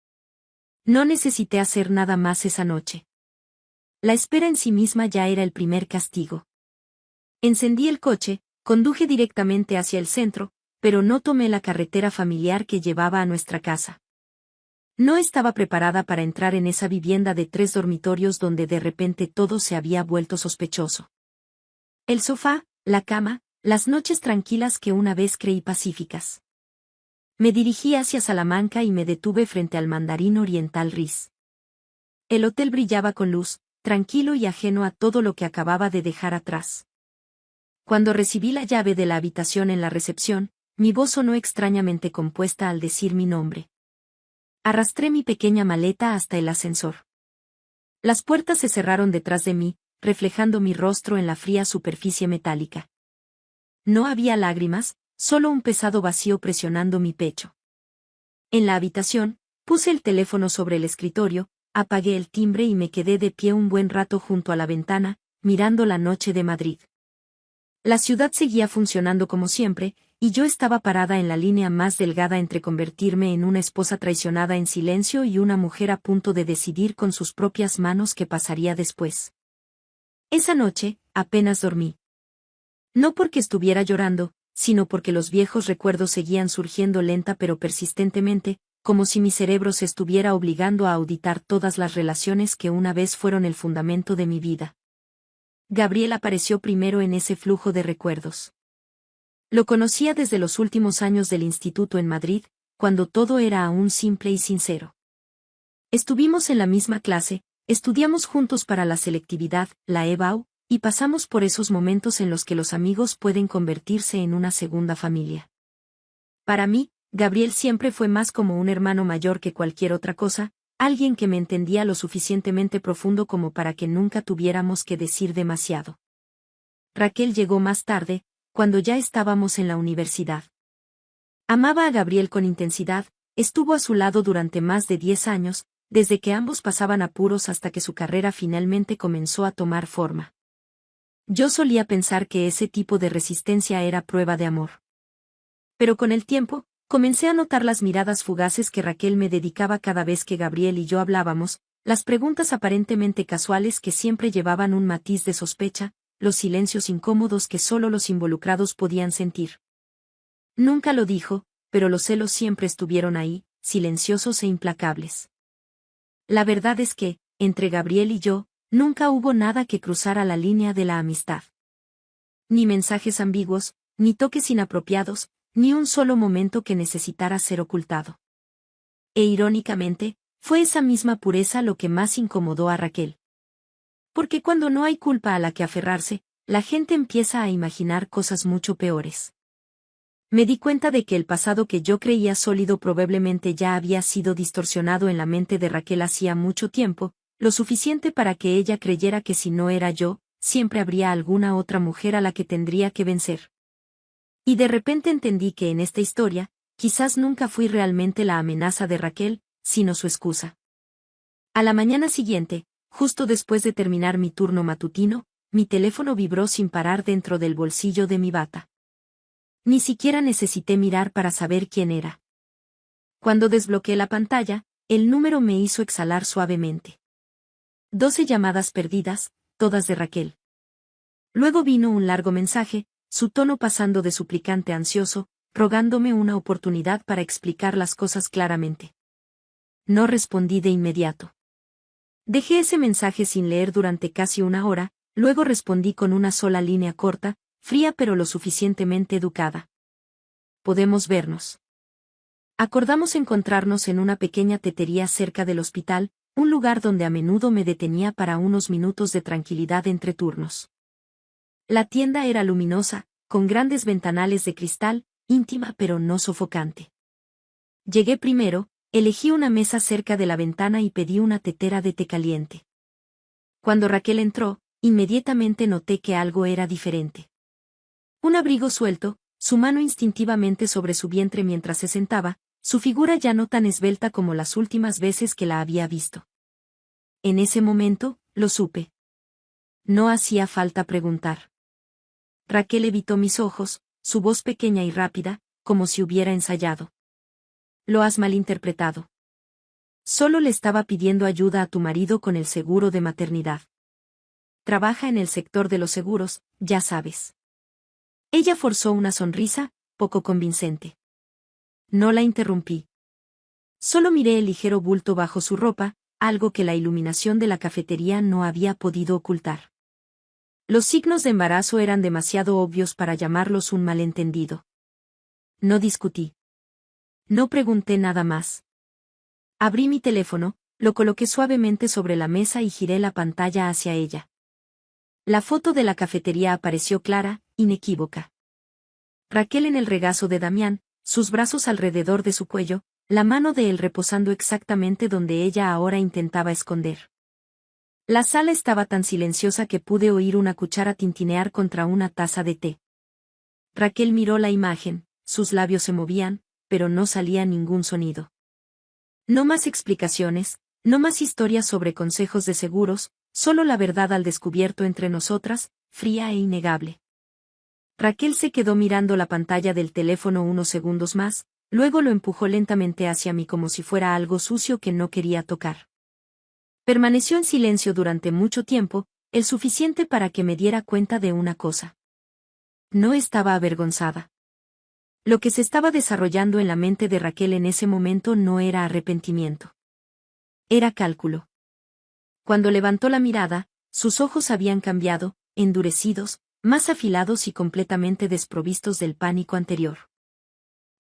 No necesité hacer nada más esa noche. La espera en sí misma ya era el primer castigo. Encendí el coche, conduje directamente hacia el centro, pero no tomé la carretera familiar que llevaba a nuestra casa. No estaba preparada para entrar en esa vivienda de 3 dormitorios donde de repente todo se había vuelto sospechoso. El sofá, la cama, las noches tranquilas que una vez creí pacíficas. Me dirigí hacia Salamanca y me detuve frente al Mandarín Oriental Ritz. El hotel brillaba con luz, tranquilo y ajeno a todo lo que acababa de dejar atrás. Cuando recibí la llave de la habitación en la recepción, mi voz sonó extrañamente compuesta al decir mi nombre. Arrastré mi pequeña maleta hasta el ascensor. Las puertas se cerraron detrás de mí, reflejando mi rostro en la fría superficie metálica. No había lágrimas, solo un pesado vacío presionando mi pecho. En la habitación, puse el teléfono sobre el escritorio, apagué el timbre y me quedé de pie un buen rato junto a la ventana, mirando la noche de Madrid. La ciudad seguía funcionando como siempre, y yo estaba parada en la línea más delgada entre convertirme en una esposa traicionada en silencio y una mujer a punto de decidir con sus propias manos qué pasaría después. Esa noche, apenas dormí. No porque estuviera llorando, sino porque los viejos recuerdos seguían surgiendo lenta pero persistentemente, como si mi cerebro se estuviera obligando a auditar todas las relaciones que una vez fueron el fundamento de mi vida. Gabriel apareció primero en ese flujo de recuerdos. Lo conocía desde los últimos años del instituto en Madrid, cuando todo era aún simple y sincero. Estuvimos en la misma clase, estudiamos juntos para la selectividad, la EBAU, y pasamos por esos momentos en los que los amigos pueden convertirse en una segunda familia. Para mí, Gabriel siempre fue más como un hermano mayor que cualquier otra cosa, alguien que me entendía lo suficientemente profundo como para que nunca tuviéramos que decir demasiado. Raquel llegó más tarde, cuando ya estábamos en la universidad. Amaba a Gabriel con intensidad, estuvo a su lado durante más de 10 años, desde que ambos pasaban apuros hasta que su carrera finalmente comenzó a tomar forma. Yo solía pensar que ese tipo de resistencia era prueba de amor. Pero con el tiempo, comencé a notar las miradas fugaces que Raquel me dedicaba cada vez que Gabriel y yo hablábamos, las preguntas aparentemente casuales que siempre llevaban un matiz de sospecha, los silencios incómodos que solo los involucrados podían sentir. Nunca lo dijo, pero los celos siempre estuvieron ahí, silenciosos e implacables. La verdad es que, entre Gabriel y yo, nunca hubo nada que cruzara la línea de la amistad. Ni mensajes ambiguos, ni toques inapropiados, ni un solo momento que necesitara ser ocultado. E irónicamente, fue esa misma pureza lo que más incomodó a Raquel. Porque cuando no hay culpa a la que aferrarse, la gente empieza a imaginar cosas mucho peores. Me di cuenta de que el pasado que yo creía sólido probablemente ya había sido distorsionado en la mente de Raquel hacía mucho tiempo, lo suficiente para que ella creyera que si no era yo, siempre habría alguna otra mujer a la que tendría que vencer. Y de repente entendí que en esta historia, quizás nunca fui realmente la amenaza de Raquel, sino su excusa. A la mañana siguiente, justo después de terminar mi turno matutino, mi teléfono vibró sin parar dentro del bolsillo de mi bata. Ni siquiera necesité mirar para saber quién era. Cuando desbloqueé la pantalla, el número me hizo exhalar suavemente. 12 llamadas perdidas, todas de Raquel. Luego vino un largo mensaje, su tono pasando de suplicante a ansioso, rogándome una oportunidad para explicar las cosas claramente. No respondí de inmediato. Dejé ese mensaje sin leer durante casi una hora, luego respondí con una sola línea corta, fría pero lo suficientemente educada. Podemos vernos. Acordamos encontrarnos en una pequeña tetería cerca del hospital, un lugar donde a menudo me detenía para unos minutos de tranquilidad entre turnos. La tienda era luminosa, con grandes ventanales de cristal, íntima pero no sofocante. Llegué primero, elegí una mesa cerca de la ventana y pedí una tetera de té caliente. Cuando Raquel entró, inmediatamente noté que algo era diferente. Un abrigo suelto, su mano instintivamente sobre su vientre mientras se sentaba, su figura ya no tan esbelta como las últimas veces que la había visto. En ese momento, lo supe. No hacía falta preguntar. Raquel evitó mis ojos, su voz pequeña y rápida, como si hubiera ensayado. Lo has malinterpretado. Solo le estaba pidiendo ayuda a tu marido con el seguro de maternidad. Trabaja en el sector de los seguros, ya sabes. Ella forzó una sonrisa, poco convincente. No la interrumpí. Solo miré el ligero bulto bajo su ropa, algo que la iluminación de la cafetería no había podido ocultar. Los signos de embarazo eran demasiado obvios para llamarlos un malentendido. No discutí. No pregunté nada más. Abrí mi teléfono, lo coloqué suavemente sobre la mesa y giré la pantalla hacia ella. La foto de la cafetería apareció clara, inequívoca. Raquel en el regazo de Damián, sus brazos alrededor de su cuello, la mano de él reposando exactamente donde ella ahora intentaba esconder. La sala estaba tan silenciosa que pude oír una cuchara tintinear contra una taza de té. Raquel miró la imagen, sus labios se movían, pero no salía ningún sonido. No más explicaciones, no más historias sobre consejos de seguros, solo la verdad al descubierto entre nosotras, fría e innegable. Raquel se quedó mirando la pantalla del teléfono unos segundos más, luego lo empujó lentamente hacia mí como si fuera algo sucio que no quería tocar. Permaneció en silencio durante mucho tiempo, el suficiente para que me diera cuenta de una cosa. No estaba avergonzada. Lo que se estaba desarrollando en la mente de Raquel en ese momento no era arrepentimiento. Era cálculo. Cuando levantó la mirada, sus ojos habían cambiado, endurecidos, más afilados y completamente desprovistos del pánico anterior.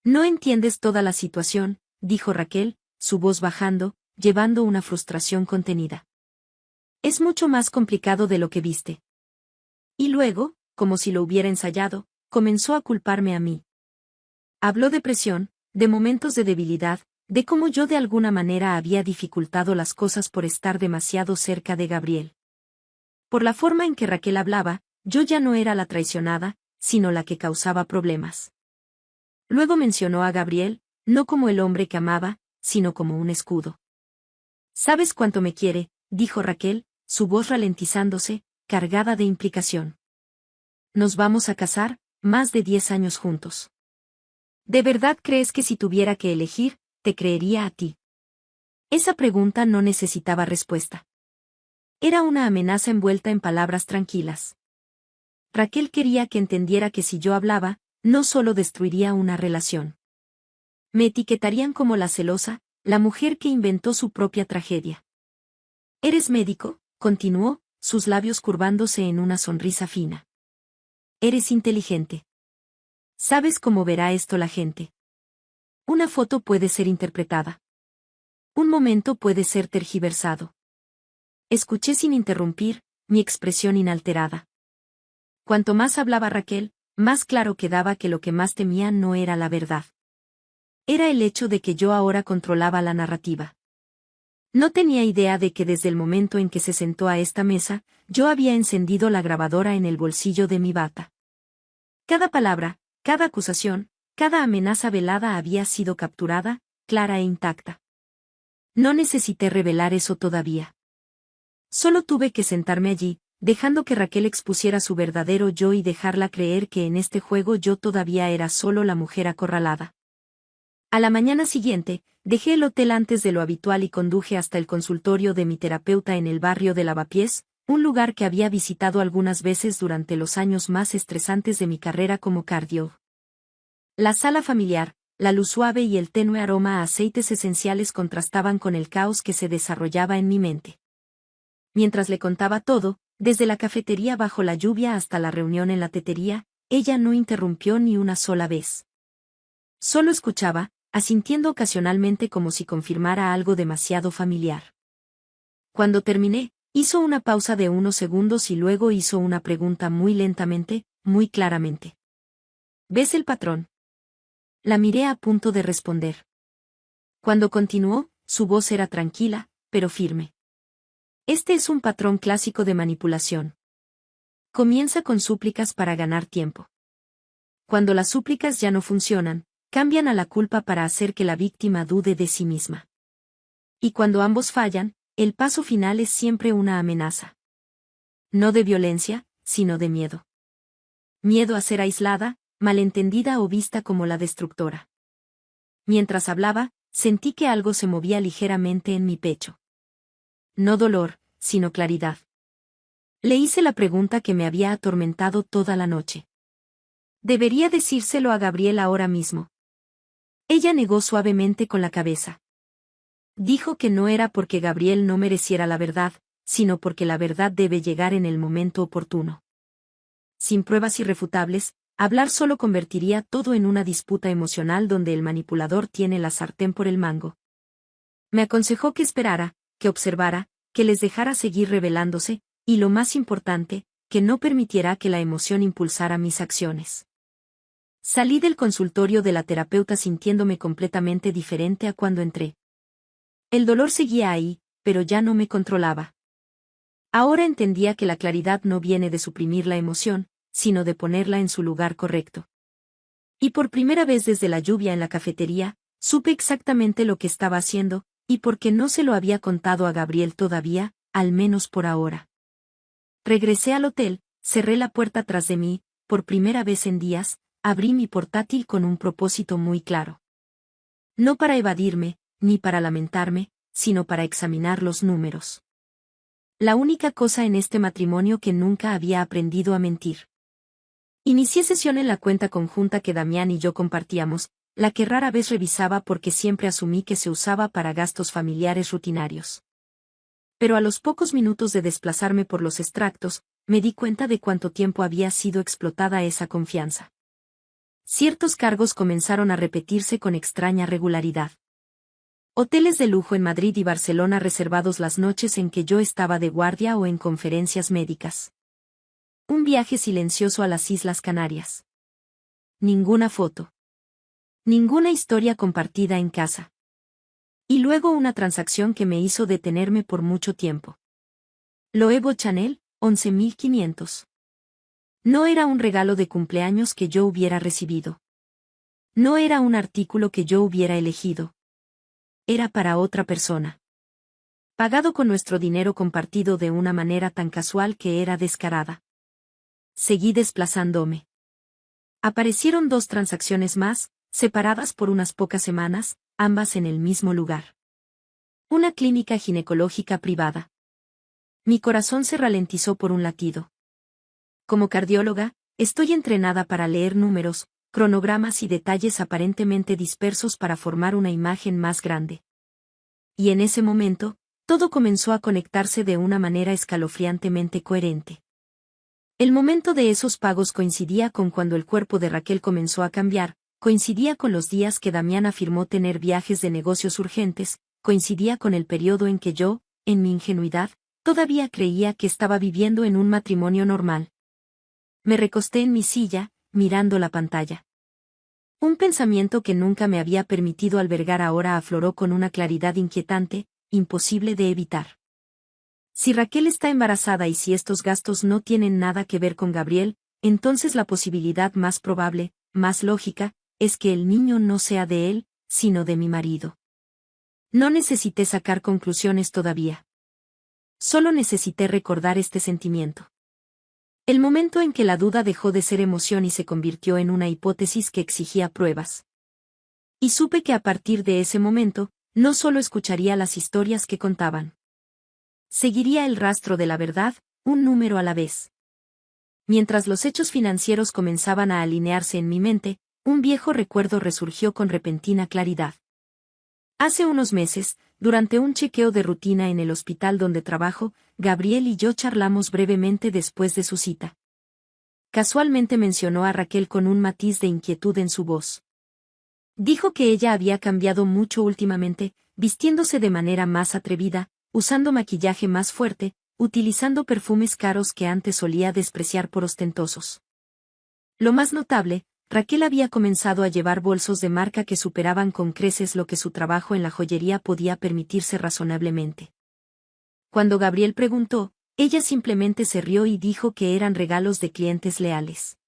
No entiendes toda la situación, dijo Raquel, su voz bajando, llevando una frustración contenida. Es mucho más complicado de lo que viste. Y luego, como si lo hubiera ensayado, comenzó a culparme a mí. Habló de presión, de momentos de debilidad, de cómo yo de alguna manera había dificultado las cosas por estar demasiado cerca de Gabriel. Por la forma en que Raquel hablaba, yo ya no era la traicionada, sino la que causaba problemas. Luego mencionó a Gabriel, no como el hombre que amaba, sino como un escudo. ¿Sabes cuánto me quiere?, dijo Raquel, su voz ralentizándose, cargada de implicación. Nos vamos a casar, más de 10 años juntos. ¿De verdad crees que si tuviera que elegir, te creería a ti? Esa pregunta no necesitaba respuesta. Era una amenaza envuelta en palabras tranquilas. Raquel quería que entendiera que si yo hablaba, no solo destruiría una relación. Me etiquetarían como la celosa, la mujer que inventó su propia tragedia. ¿Eres médico?, continuó, sus labios curvándose en una sonrisa fina. Eres inteligente. ¿Sabes cómo verá esto la gente? Una foto puede ser interpretada. Un momento puede ser tergiversado. Escuché sin interrumpir, mi expresión inalterada. Cuanto más hablaba Raquel, más claro quedaba que lo que más temía no era la verdad. Era el hecho de que yo ahora controlaba la narrativa. No tenía idea de que desde el momento en que se sentó a esta mesa, yo había encendido la grabadora en el bolsillo de mi bata. Cada palabra, cada acusación, Cada amenaza velada había sido capturada, clara e intacta. No necesité revelar eso todavía. Solo tuve que sentarme allí, dejando que Raquel expusiera su verdadero yo y dejarla creer que en este juego yo todavía era solo la mujer acorralada. A la mañana siguiente, dejé el hotel antes de lo habitual y conduje hasta el consultorio de mi terapeuta en el barrio de Lavapiés, un lugar que había visitado algunas veces durante los años más estresantes de mi carrera como cardio. La sala familiar, la luz suave y el tenue aroma a aceites esenciales contrastaban con el caos que se desarrollaba en mi mente. Mientras le contaba todo, desde la cafetería bajo la lluvia hasta la reunión en la tetería, ella no interrumpió ni una sola vez. Solo escuchaba, asintiendo ocasionalmente como si confirmara algo demasiado familiar. Cuando terminé, hizo una pausa de unos segundos y luego hizo una pregunta muy lentamente, muy claramente. ¿Ves el patrón? La miré a punto de responder. Cuando continuó, su voz era tranquila, pero firme. Este es un patrón clásico de manipulación. Comienza con súplicas para ganar tiempo. Cuando las súplicas ya no funcionan, cambian a la culpa para hacer que la víctima dude de sí misma. Y cuando ambos fallan, el paso final es siempre una amenaza. No de violencia, sino de miedo. Miedo a ser aislada, malentendida o vista como la destructora. Mientras hablaba, sentí que algo se movía ligeramente en mi pecho. No dolor, sino claridad. Le hice la pregunta que me había atormentado toda la noche. Debería decírselo a Gabriel ahora mismo. Ella negó suavemente con la cabeza. Dijo que no era porque Gabriel no mereciera la verdad, sino porque la verdad debe llegar en el momento oportuno. Sin pruebas irrefutables, hablar solo convertiría todo en una disputa emocional donde el manipulador tiene la sartén por el mango. Me aconsejó que esperara, que observara, que les dejara seguir revelándose, y lo más importante, que no permitiera que la emoción impulsara mis acciones. Salí del consultorio de la terapeuta sintiéndome completamente diferente a cuando entré. El dolor seguía ahí, pero ya no me controlaba. Ahora entendía que la claridad no viene de suprimir la emoción, sino de ponerla en su lugar correcto. Y por primera vez desde la lluvia en la cafetería, supe exactamente lo que estaba haciendo, y por qué no se lo había contado a Gabriel todavía, al menos por ahora. Regresé al hotel, cerré la puerta tras de mí, por primera vez en días, abrí mi portátil con un propósito muy claro. No para evadirme, ni para lamentarme, sino para examinar los números. La única cosa en este matrimonio que nunca había aprendido a mentir. Inicié sesión en la cuenta conjunta que Damián y yo compartíamos, la que rara vez revisaba porque siempre asumí que se usaba para gastos familiares rutinarios. Pero a los pocos minutos de desplazarme por los extractos, me di cuenta de cuánto tiempo había sido explotada esa confianza. Ciertos cargos comenzaron a repetirse con extraña regularidad. Hoteles de lujo en Madrid y Barcelona reservados las noches en que yo estaba de guardia o en conferencias médicas. Un viaje silencioso a las Islas Canarias. Ninguna foto. Ninguna historia compartida en casa. Y luego una transacción que me hizo detenerme por mucho tiempo. Loewe Chanel, 11.500. No era un regalo de cumpleaños que yo hubiera recibido. No era un artículo que yo hubiera elegido. Era para otra persona. Pagado con nuestro dinero compartido de una manera tan casual que era descarada. Seguí desplazándome. Aparecieron 2 transacciones más, separadas por unas pocas semanas, ambas en el mismo lugar. Una clínica ginecológica privada. Mi corazón se ralentizó por un latido. Como cardióloga, estoy entrenada para leer números, cronogramas y detalles aparentemente dispersos para formar una imagen más grande. Y en ese momento, todo comenzó a conectarse de una manera escalofriantemente coherente. El momento de esos pagos coincidía con cuando el cuerpo de Raquel comenzó a cambiar, coincidía con los días que Damián afirmó tener viajes de negocios urgentes, coincidía con el periodo en que yo, en mi ingenuidad, todavía creía que estaba viviendo en un matrimonio normal. Me recosté en mi silla, mirando la pantalla. Un pensamiento que nunca me había permitido albergar ahora afloró con una claridad inquietante, imposible de evitar. Si Raquel está embarazada y si estos gastos no tienen nada que ver con Gabriel, entonces la posibilidad más probable, más lógica, es que el niño no sea de él, sino de mi marido. No necesité sacar conclusiones todavía. Solo necesité recordar este sentimiento. El momento en que la duda dejó de ser emoción y se convirtió en una hipótesis que exigía pruebas. Y supe que a partir de ese momento, no solo escucharía las historias que contaban. Seguiría el rastro de la verdad, un número a la vez. Mientras los hechos financieros comenzaban a alinearse en mi mente, un viejo recuerdo resurgió con repentina claridad. Hace unos meses, durante un chequeo de rutina en el hospital donde trabajo, Gabriel y yo charlamos brevemente después de su cita. Casualmente mencionó a Raquel con un matiz de inquietud en su voz. Dijo que ella había cambiado mucho últimamente, vistiéndose de manera más atrevida, usando maquillaje más fuerte, utilizando perfumes caros que antes solía despreciar por ostentosos. Lo más notable, Raquel había comenzado a llevar bolsos de marca que superaban con creces lo que su trabajo en la joyería podía permitirse razonablemente. Cuando Gabriel preguntó, ella simplemente se rió y dijo que eran regalos de clientes leales.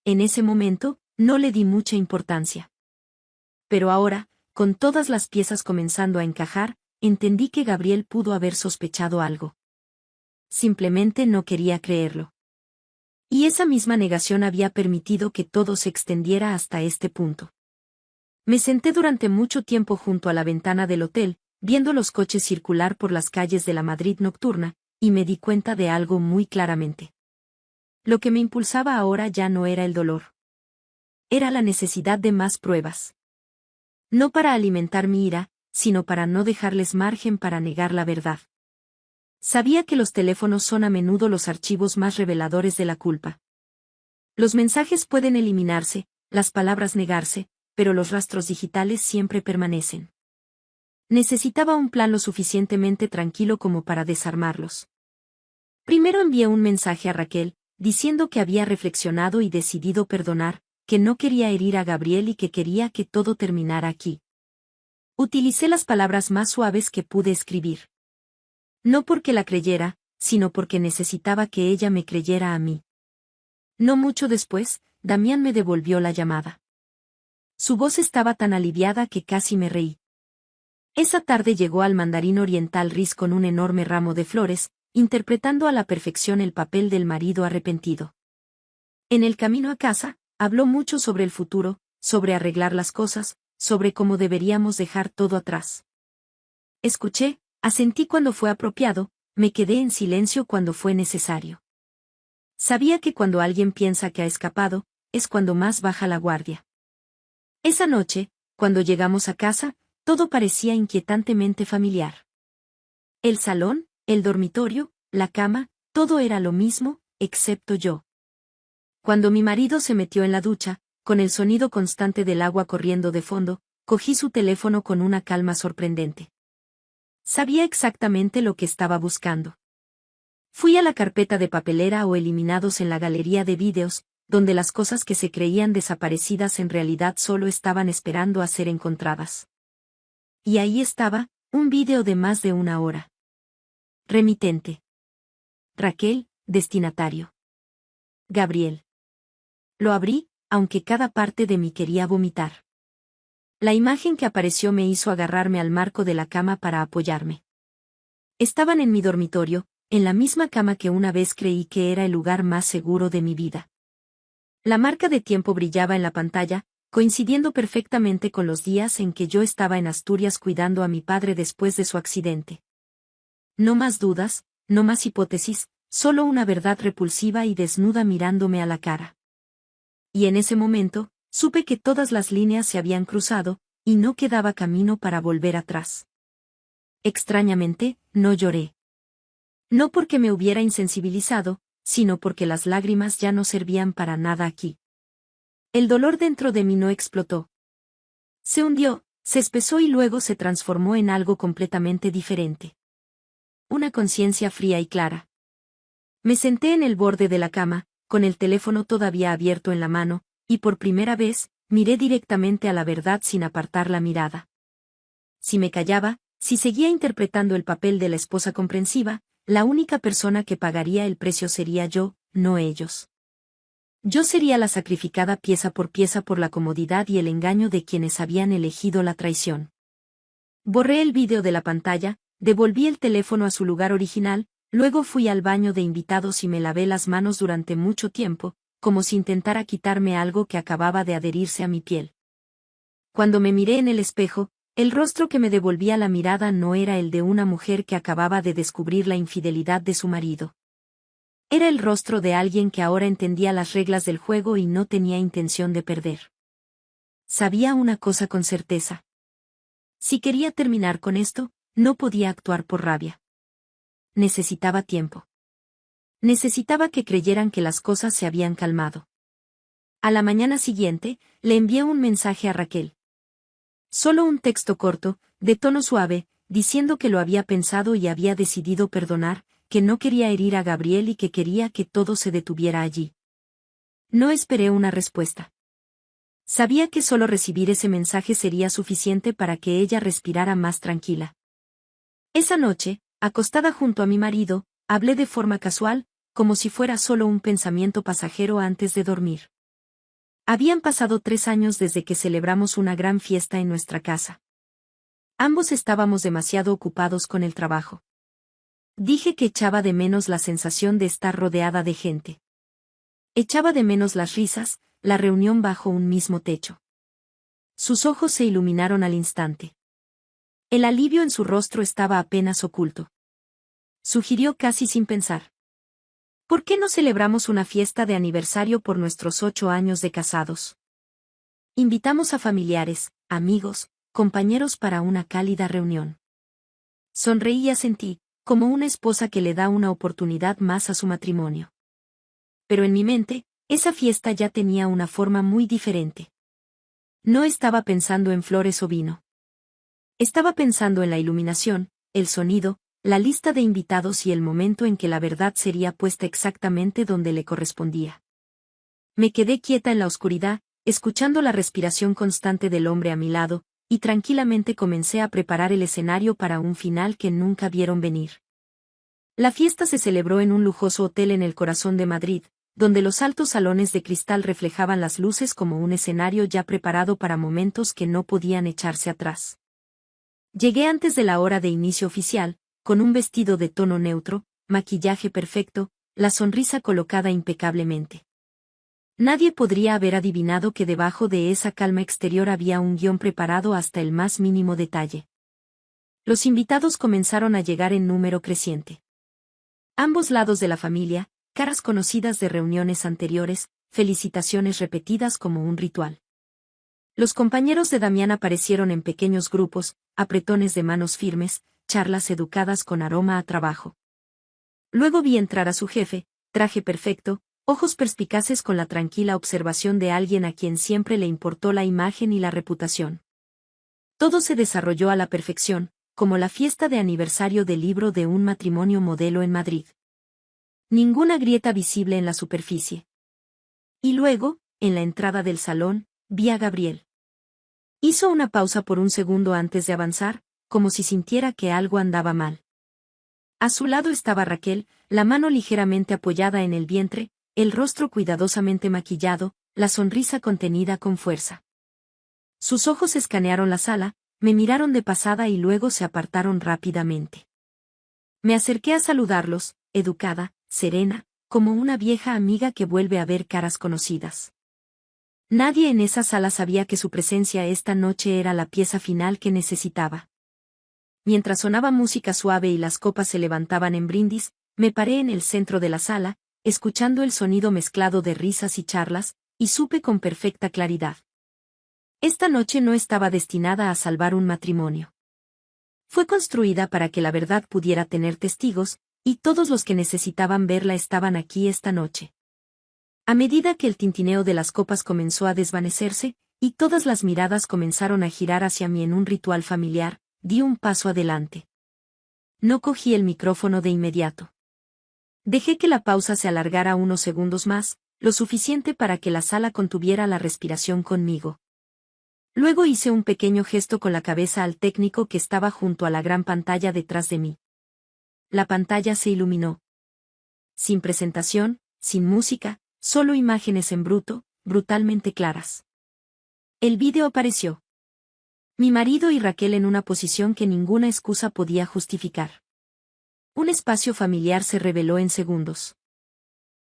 En ese momento, no le di mucha importancia. Pero ahora, con todas las piezas comenzando a encajar, entendí que Gabriel pudo haber sospechado algo. Simplemente no quería creerlo. Y esa misma negación había permitido que todo se extendiera hasta este punto. Me senté durante mucho tiempo junto a la ventana del hotel, viendo los coches circular por las calles de la Madrid nocturna, y me di cuenta de algo muy claramente. Lo que me impulsaba ahora ya no era el dolor. Era la necesidad de más pruebas. No para alimentar mi ira, sino para no dejarles margen para negar la verdad. Sabía que los teléfonos son a menudo los archivos más reveladores de la culpa. Los mensajes pueden eliminarse, las palabras negarse, pero los rastros digitales siempre permanecen. Necesitaba un plan lo suficientemente tranquilo como para desarmarlos. Primero envié un mensaje a Raquel, diciendo que había reflexionado y decidido perdonar, que no quería herir a Gabriel y que quería que todo terminara aquí. Utilicé las palabras más suaves que pude escribir. No porque la creyera, sino porque necesitaba que ella me creyera a mí. No mucho después, Damián me devolvió la llamada. Su voz estaba tan aliviada que casi me reí. Esa tarde llegó al Mandarín Oriental Riz con un enorme ramo de flores, interpretando a la perfección el papel del marido arrepentido. En el camino a casa, habló mucho sobre el futuro, sobre arreglar las cosas, sobre cómo deberíamos dejar todo atrás. Escuché, asentí cuando fue apropiado, me quedé en silencio cuando fue necesario. Sabía que cuando alguien piensa que ha escapado, es cuando más baja la guardia. Esa noche, cuando llegamos a casa, todo parecía inquietantemente familiar. El salón, el dormitorio, la cama, todo era lo mismo, excepto yo. Cuando mi marido se metió en la ducha, con el sonido constante del agua corriendo de fondo, cogí su teléfono con una calma sorprendente. Sabía exactamente lo que estaba buscando. Fui a la carpeta de papelera o eliminados en la galería de vídeos, donde las cosas que se creían desaparecidas en realidad solo estaban esperando a ser encontradas. Y ahí estaba, un vídeo de más de 1 hora. Remitente. Raquel, destinatario. Gabriel. Lo abrí, aunque cada parte de mí quería vomitar. La imagen que apareció me hizo agarrarme al marco de la cama para apoyarme. Estaban en mi dormitorio, en la misma cama que una vez creí que era el lugar más seguro de mi vida. La marca de tiempo brillaba en la pantalla, coincidiendo perfectamente con los días en que yo estaba en Asturias cuidando a mi padre después de su accidente. No más dudas, no más hipótesis, solo una verdad repulsiva y desnuda mirándome a la cara. Y en ese momento, supe que todas las líneas se habían cruzado, y no quedaba camino para volver atrás. Extrañamente, no lloré. No porque me hubiera insensibilizado, sino porque las lágrimas ya no servían para nada aquí. El dolor dentro de mí no explotó. Se hundió, se espesó y luego se transformó en algo completamente diferente. Una conciencia fría y clara. Me senté en el borde de la cama, con el teléfono todavía abierto en la mano, y por primera vez, miré directamente a la verdad sin apartar la mirada. Si me callaba, si seguía interpretando el papel de la esposa comprensiva, la única persona que pagaría el precio sería yo, no ellos. Yo sería la sacrificada pieza por la comodidad y el engaño de quienes habían elegido la traición. Borré el vídeo de la pantalla, devolví el teléfono a su lugar original, luego fui al baño de invitados y me lavé las manos durante mucho tiempo, como si intentara quitarme algo que acababa de adherirse a mi piel. Cuando me miré en el espejo, el rostro que me devolvía la mirada no era el de una mujer que acababa de descubrir la infidelidad de su marido. Era el rostro de alguien que ahora entendía las reglas del juego y no tenía intención de perder. Sabía una cosa con certeza. Si quería terminar con esto, no podía actuar por rabia. Necesitaba tiempo. Necesitaba que creyeran que las cosas se habían calmado. A la mañana siguiente, le envié un mensaje a Raquel. Solo un texto corto, de tono suave, diciendo que lo había pensado y había decidido perdonar, que no quería herir a Gabriel y que quería que todo se detuviera allí. No esperé una respuesta. Sabía que solo recibir ese mensaje sería suficiente para que ella respirara más tranquila. Esa noche, acostada junto a mi marido, hablé de forma casual, como si fuera solo un pensamiento pasajero antes de dormir. Habían pasado 3 años desde que celebramos una gran fiesta en nuestra casa. Ambos estábamos demasiado ocupados con el trabajo. Dije que echaba de menos la sensación de estar rodeada de gente. Echaba de menos las risas, la reunión bajo un mismo techo. Sus ojos se iluminaron al instante. El alivio en su rostro estaba apenas oculto. Sugirió casi sin pensar. ¿Por qué no celebramos una fiesta de aniversario por nuestros 8 años de casados? Invitamos a familiares, amigos, compañeros para una cálida reunión. Sonreí y asentí, como una esposa que le da una oportunidad más a su matrimonio. Pero en mi mente, esa fiesta ya tenía una forma muy diferente. No estaba pensando en flores o vino. Estaba pensando en la iluminación, el sonido, la lista de invitados y el momento en que la verdad sería puesta exactamente donde le correspondía. Me quedé quieta en la oscuridad, escuchando la respiración constante del hombre a mi lado, y tranquilamente comencé a preparar el escenario para un final que nunca vieron venir. La fiesta se celebró en un lujoso hotel en el corazón de Madrid, donde los altos salones de cristal reflejaban las luces como un escenario ya preparado para momentos que no podían echarse atrás. Llegué antes de la hora de inicio oficial, con un vestido de tono neutro, maquillaje perfecto, la sonrisa colocada impecablemente. Nadie podría haber adivinado que debajo de esa calma exterior había un guión preparado hasta el más mínimo detalle. Los invitados comenzaron a llegar en número creciente. Ambos lados de la familia, caras conocidas de reuniones anteriores, felicitaciones repetidas como un ritual. Los compañeros de Damián aparecieron en pequeños grupos, apretones de manos firmes, charlas educadas con aroma a trabajo. Luego vi entrar a su jefe, traje perfecto, ojos perspicaces con la tranquila observación de alguien a quien siempre le importó la imagen y la reputación. Todo se desarrolló a la perfección, como la fiesta de aniversario del libro de un matrimonio modelo en Madrid. Ninguna grieta visible en la superficie. Y luego, en la entrada del salón, vi a Gabriel. Hizo una pausa por un segundo antes de avanzar, como si sintiera que algo andaba mal. A su lado estaba Raquel, la mano ligeramente apoyada en el vientre, el rostro cuidadosamente maquillado, la sonrisa contenida con fuerza. Sus ojos escanearon la sala, me miraron de pasada y luego se apartaron rápidamente. Me acerqué a saludarlos, educada, serena, como una vieja amiga que vuelve a ver caras conocidas. Nadie en esa sala sabía que su presencia esta noche era la pieza final que necesitaba. Mientras sonaba música suave y las copas se levantaban en brindis, me paré en el centro de la sala, escuchando el sonido mezclado de risas y charlas, y supe con perfecta claridad. Esta noche no estaba destinada a salvar un matrimonio. Fue construida para que la verdad pudiera tener testigos, y todos los que necesitaban verla estaban aquí esta noche. A medida que el tintineo de las copas comenzó a desvanecerse, y todas las miradas comenzaron a girar hacia mí en un ritual familiar, di un paso adelante. No cogí el micrófono de inmediato. Dejé que la pausa se alargara unos segundos más, lo suficiente para que la sala contuviera la respiración conmigo. Luego hice un pequeño gesto con la cabeza al técnico que estaba junto a la gran pantalla detrás de mí. La pantalla se iluminó. Sin presentación, sin música, solo imágenes en bruto, brutalmente claras. El vídeo apareció. Mi marido y Raquel en una posición que ninguna excusa podía justificar. Un espacio familiar se reveló en segundos.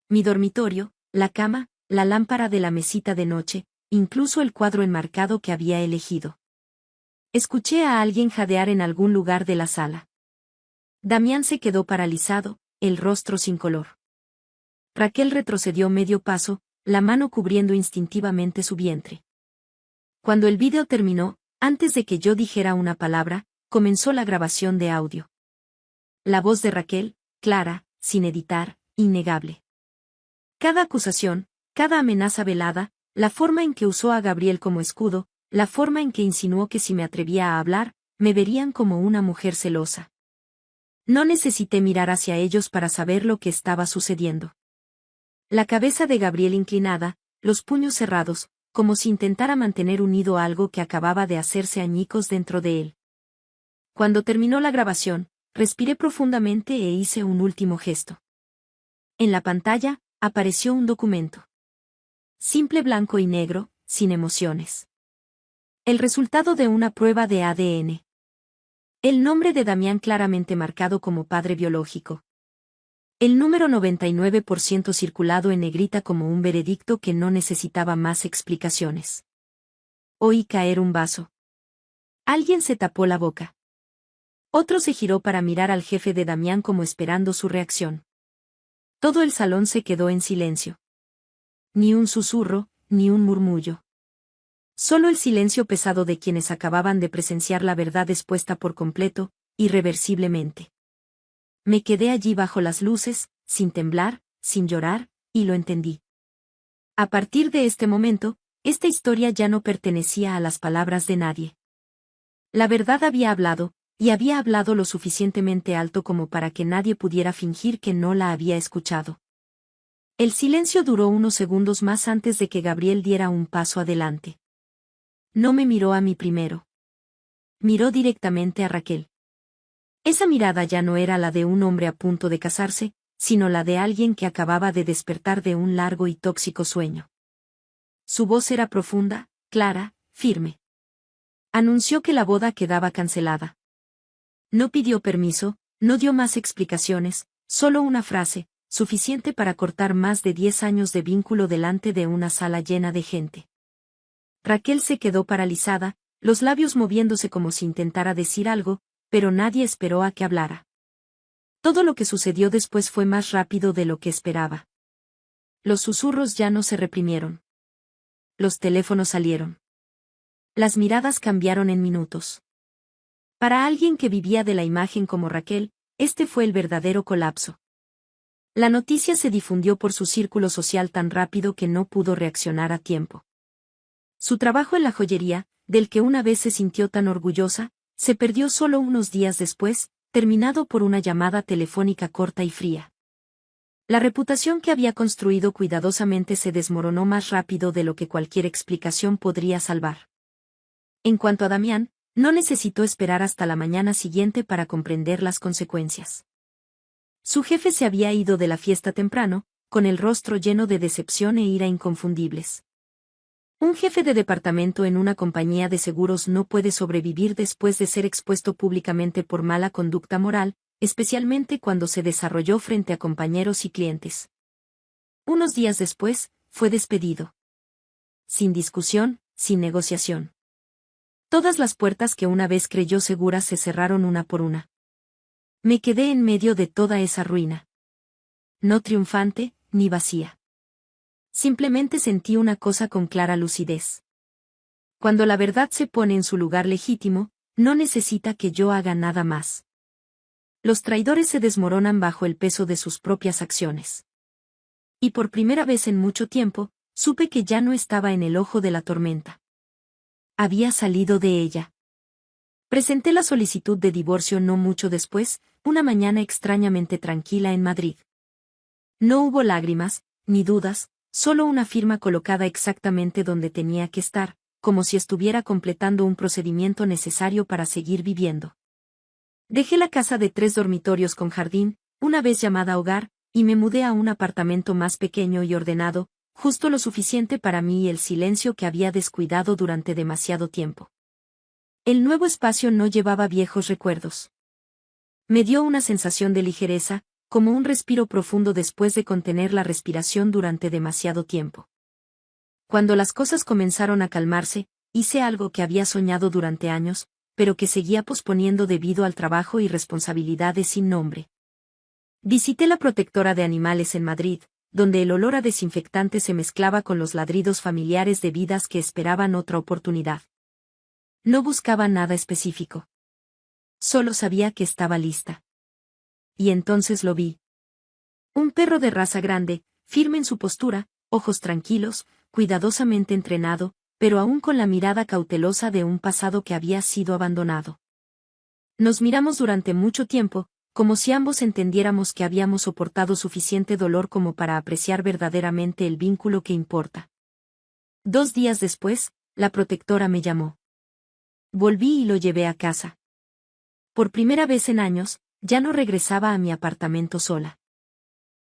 Mi dormitorio, la cama, la lámpara de la mesita de noche, incluso el cuadro enmarcado que había elegido. Escuché a alguien jadear en algún lugar de la sala. Damián se quedó paralizado, el rostro sin color. Raquel retrocedió medio paso, la mano cubriendo instintivamente su vientre. Cuando el vídeo terminó, antes de que yo dijera una palabra, comenzó la grabación de audio. La voz de Raquel, clara, sin editar, innegable. Cada acusación, cada amenaza velada, la forma en que usó a Gabriel como escudo, la forma en que insinuó que si me atrevía a hablar, me verían como una mujer celosa. No necesité mirar hacia ellos para saber lo que estaba sucediendo. La cabeza de Gabriel inclinada, los puños cerrados, como si intentara mantener unido algo que acababa de hacerse añicos dentro de él. Cuando terminó la grabación, respiré profundamente e hice un último gesto. En la pantalla, apareció un documento. Simple blanco y negro, sin emociones. El resultado de una prueba de ADN. El nombre de Damián claramente marcado como padre biológico. El número 99% circulado en negrita como un veredicto que no necesitaba más explicaciones. Oí caer un vaso. Alguien se tapó la boca. Otro se giró para mirar al jefe de Damián como esperando su reacción. Todo el salón se quedó en silencio. Ni un susurro, ni un murmullo. Solo el silencio pesado de quienes acababan de presenciar la verdad expuesta por completo, irreversiblemente. Me quedé allí bajo las luces, sin temblar, sin llorar, y lo entendí. A partir de este momento, esta historia ya no pertenecía a las palabras de nadie. La verdad había hablado, y había hablado lo suficientemente alto como para que nadie pudiera fingir que no la había escuchado. El silencio duró unos segundos más antes de que Gabriel diera un paso adelante. No me miró a mí primero. Miró directamente a Raquel. Esa mirada ya no era la de un hombre a punto de casarse, sino la de alguien que acababa de despertar de un largo y tóxico sueño. Su voz era profunda, clara, firme. Anunció que la boda quedaba cancelada. No pidió permiso, no dio más explicaciones, solo una frase, suficiente para cortar más de 10 años de vínculo delante de una sala llena de gente. Raquel se quedó paralizada, los labios moviéndose como si intentara decir algo, pero nadie esperó a que hablara. Todo lo que sucedió después fue más rápido de lo que esperaba. Los susurros ya no se reprimieron. Los teléfonos salieron. Las miradas cambiaron en minutos. Para alguien que vivía de la imagen como Raquel, este fue el verdadero colapso. La noticia se difundió por su círculo social tan rápido que no pudo reaccionar a tiempo. Su trabajo en la joyería, del que una vez se sintió tan orgullosa, se perdió solo unos días después, terminado por una llamada telefónica corta y fría. La reputación que había construido cuidadosamente se desmoronó más rápido de lo que cualquier explicación podría salvar. En cuanto a Damián, no necesitó esperar hasta la mañana siguiente para comprender las consecuencias. Su jefe se había ido de la fiesta temprano, con el rostro lleno de decepción e ira inconfundibles. Un jefe de departamento en una compañía de seguros no puede sobrevivir después de ser expuesto públicamente por mala conducta moral, especialmente cuando se desarrolló frente a compañeros y clientes. Unos días después, fue despedido. Sin discusión, sin negociación. Todas las puertas que una vez creyó seguras se cerraron una por una. Me quedé en medio de toda esa ruina. No triunfante, ni vacía. Simplemente sentí una cosa con clara lucidez. Cuando la verdad se pone en su lugar legítimo, no necesita que yo haga nada más. Los traidores se desmoronan bajo el peso de sus propias acciones. Y por primera vez en mucho tiempo, supe que ya no estaba en el ojo de la tormenta. Había salido de ella. Presenté la solicitud de divorcio no mucho después, una mañana extrañamente tranquila en Madrid. No hubo lágrimas, ni dudas, solo una firma colocada exactamente donde tenía que estar, como si estuviera completando un procedimiento necesario para seguir viviendo. Dejé la casa de 3 dormitorios con jardín, una vez llamada hogar, y me mudé a un apartamento más pequeño y ordenado, justo lo suficiente para mí y el silencio que había descuidado durante demasiado tiempo. El nuevo espacio no llevaba viejos recuerdos. Me dio una sensación de ligereza, como un respiro profundo después de contener la respiración durante demasiado tiempo. Cuando las cosas comenzaron a calmarse, hice algo que había soñado durante años, pero que seguía posponiendo debido al trabajo y responsabilidades sin nombre. Visité la protectora de animales en Madrid, donde el olor a desinfectante se mezclaba con los ladridos familiares de vidas que esperaban otra oportunidad. No buscaba nada específico. Solo sabía que estaba lista. Y entonces lo vi. Un perro de raza grande, firme en su postura, ojos tranquilos, cuidadosamente entrenado, pero aún con la mirada cautelosa de un pasado que había sido abandonado. Nos miramos durante mucho tiempo, como si ambos entendiéramos que habíamos soportado suficiente dolor como para apreciar verdaderamente el vínculo que importa. 2 días después, la protectora me llamó. Volví y lo llevé a casa. Por primera vez en años, ya no regresaba a mi apartamento sola.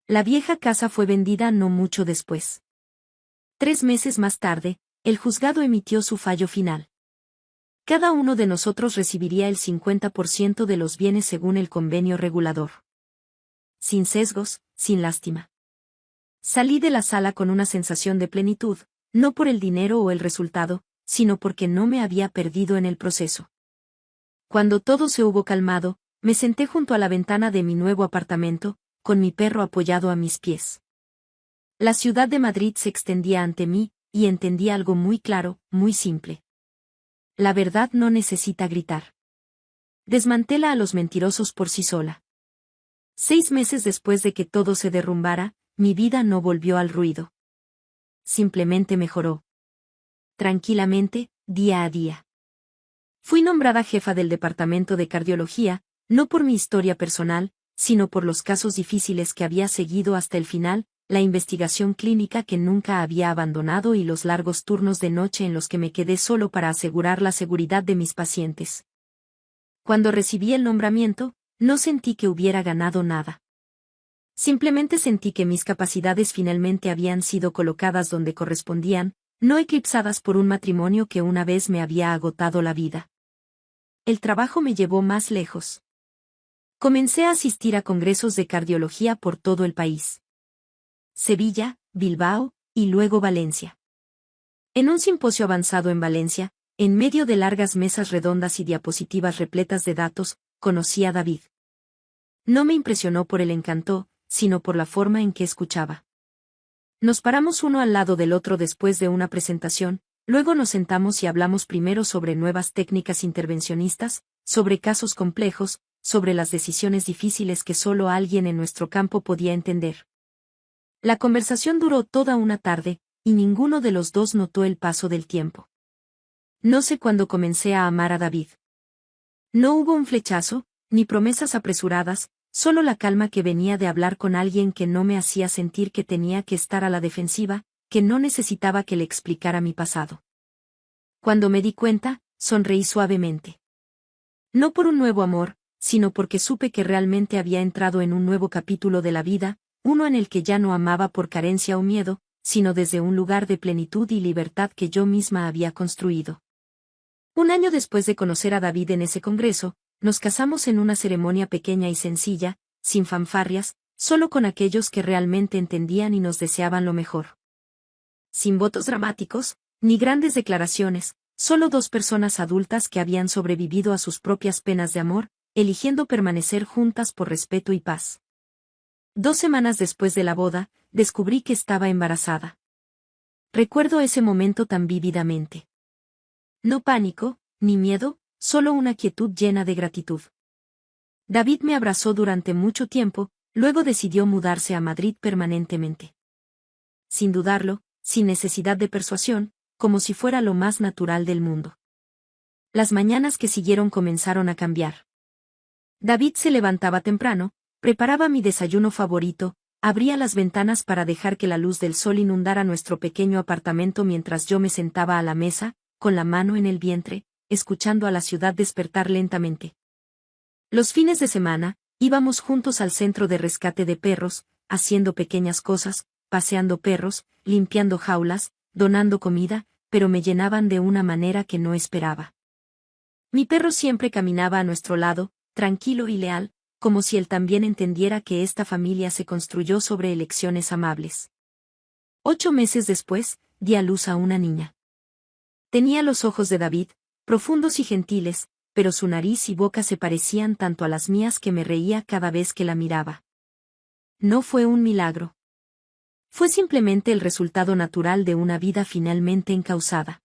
La vieja casa fue vendida no mucho después. 3 meses más tarde, el juzgado emitió su fallo final. Cada uno de nosotros recibiría el 50% de los bienes según el convenio regulador. Sin sesgos, sin lástima. Salí de la sala con una sensación de plenitud, no por el dinero o el resultado, sino porque no me había perdido en el proceso. Cuando todo se hubo calmado, me senté junto a la ventana de mi nuevo apartamento, con mi perro apoyado a mis pies. La ciudad de Madrid se extendía ante mí, y entendí algo muy claro, muy simple. La verdad no necesita gritar. Desmantela a los mentirosos por sí sola. 6 meses después de que todo se derrumbara, mi vida no volvió al ruido. Simplemente mejoró. Tranquilamente, día a día. Fui nombrada jefa del departamento de cardiología, no por mi historia personal, sino por los casos difíciles que había seguido hasta el final, la investigación clínica que nunca había abandonado y los largos turnos de noche en los que me quedé solo para asegurar la seguridad de mis pacientes. Cuando recibí el nombramiento, no sentí que hubiera ganado nada. Simplemente sentí que mis capacidades finalmente habían sido colocadas donde correspondían, no eclipsadas por un matrimonio que una vez me había agotado la vida. El trabajo me llevó más lejos. Comencé a asistir a congresos de cardiología por todo el país. Sevilla, Bilbao, y luego Valencia. En un simposio avanzado en Valencia, en medio de largas mesas redondas y diapositivas repletas de datos, conocí a David. No me impresionó por el encanto, sino por la forma en que escuchaba. Nos paramos uno al lado del otro después de una presentación, luego nos sentamos y hablamos primero sobre nuevas técnicas intervencionistas, sobre casos complejos, sobre las decisiones difíciles que solo alguien en nuestro campo podía entender. La conversación duró toda una tarde, y ninguno de los dos notó el paso del tiempo. No sé cuándo comencé a amar a David. No hubo un flechazo, ni promesas apresuradas, solo la calma que venía de hablar con alguien que no me hacía sentir que tenía que estar a la defensiva, que no necesitaba que le explicara mi pasado. Cuando me di cuenta, sonreí suavemente. No por un nuevo amor, sino porque supe que realmente había entrado en un nuevo capítulo de la vida, uno en el que ya no amaba por carencia o miedo, sino desde un lugar de plenitud y libertad que yo misma había construido. 1 año después de conocer a David en ese congreso, nos casamos en una ceremonia pequeña y sencilla, sin fanfarrias, solo con aquellos que realmente entendían y nos deseaban lo mejor. Sin votos dramáticos, ni grandes declaraciones, solo 2 personas adultas que habían sobrevivido a sus propias penas de amor, eligiendo permanecer juntas por respeto y paz. 2 semanas después de la boda, descubrí que estaba embarazada. Recuerdo ese momento tan vívidamente. No pánico, ni miedo, solo una quietud llena de gratitud. David me abrazó durante mucho tiempo, luego decidió mudarse a Madrid permanentemente. Sin dudarlo, sin necesidad de persuasión, como si fuera lo más natural del mundo. Las mañanas que siguieron comenzaron a cambiar. David se levantaba temprano, preparaba mi desayuno favorito, abría las ventanas para dejar que la luz del sol inundara nuestro pequeño apartamento mientras yo me sentaba a la mesa, con la mano en el vientre, escuchando a la ciudad despertar lentamente. Los fines de semana, íbamos juntos al centro de rescate de perros, haciendo pequeñas cosas, paseando perros, limpiando jaulas, donando comida, pero me llenaban de una manera que no esperaba. Mi perro siempre caminaba a nuestro lado, tranquilo y leal, como si él también entendiera que esta familia se construyó sobre elecciones amables. 8 meses después, di a luz a una niña. Tenía los ojos de David, profundos y gentiles, pero su nariz y boca se parecían tanto a las mías que me reía cada vez que la miraba. No fue un milagro. Fue simplemente el resultado natural de una vida finalmente encauzada.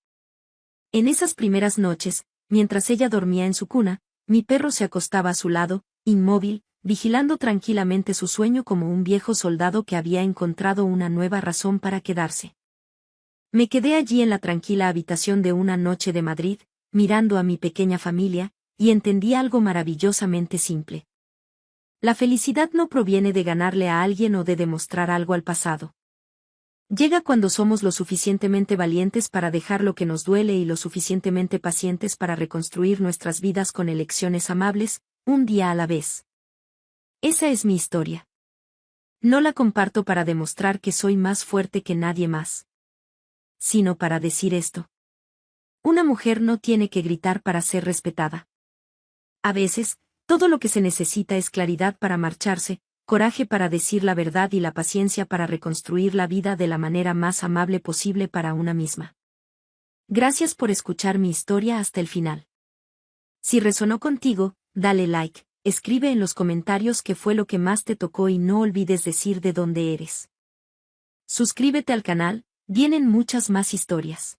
En esas primeras noches, mientras ella dormía en su cuna, mi perro se acostaba a su lado, inmóvil, vigilando tranquilamente su sueño como un viejo soldado que había encontrado una nueva razón para quedarse. Me quedé allí en la tranquila habitación de una noche de Madrid, mirando a mi pequeña familia, y entendí algo maravillosamente simple. La felicidad no proviene de ganarle a alguien o de demostrar algo al pasado. Llega cuando somos lo suficientemente valientes para dejar lo que nos duele y lo suficientemente pacientes para reconstruir nuestras vidas con elecciones amables, un día a la vez. Esa es mi historia. No la comparto para demostrar que soy más fuerte que nadie más, sino para decir esto. Una mujer no tiene que gritar para ser respetada. A veces, todo lo que se necesita es claridad para marcharse, coraje para decir la verdad y la paciencia para reconstruir la vida de la manera más amable posible para una misma. Gracias por escuchar mi historia hasta el final. Si resonó contigo, dale like, escribe en los comentarios qué fue lo que más te tocó y no olvides decir de dónde eres. Suscríbete al canal, vienen muchas más historias.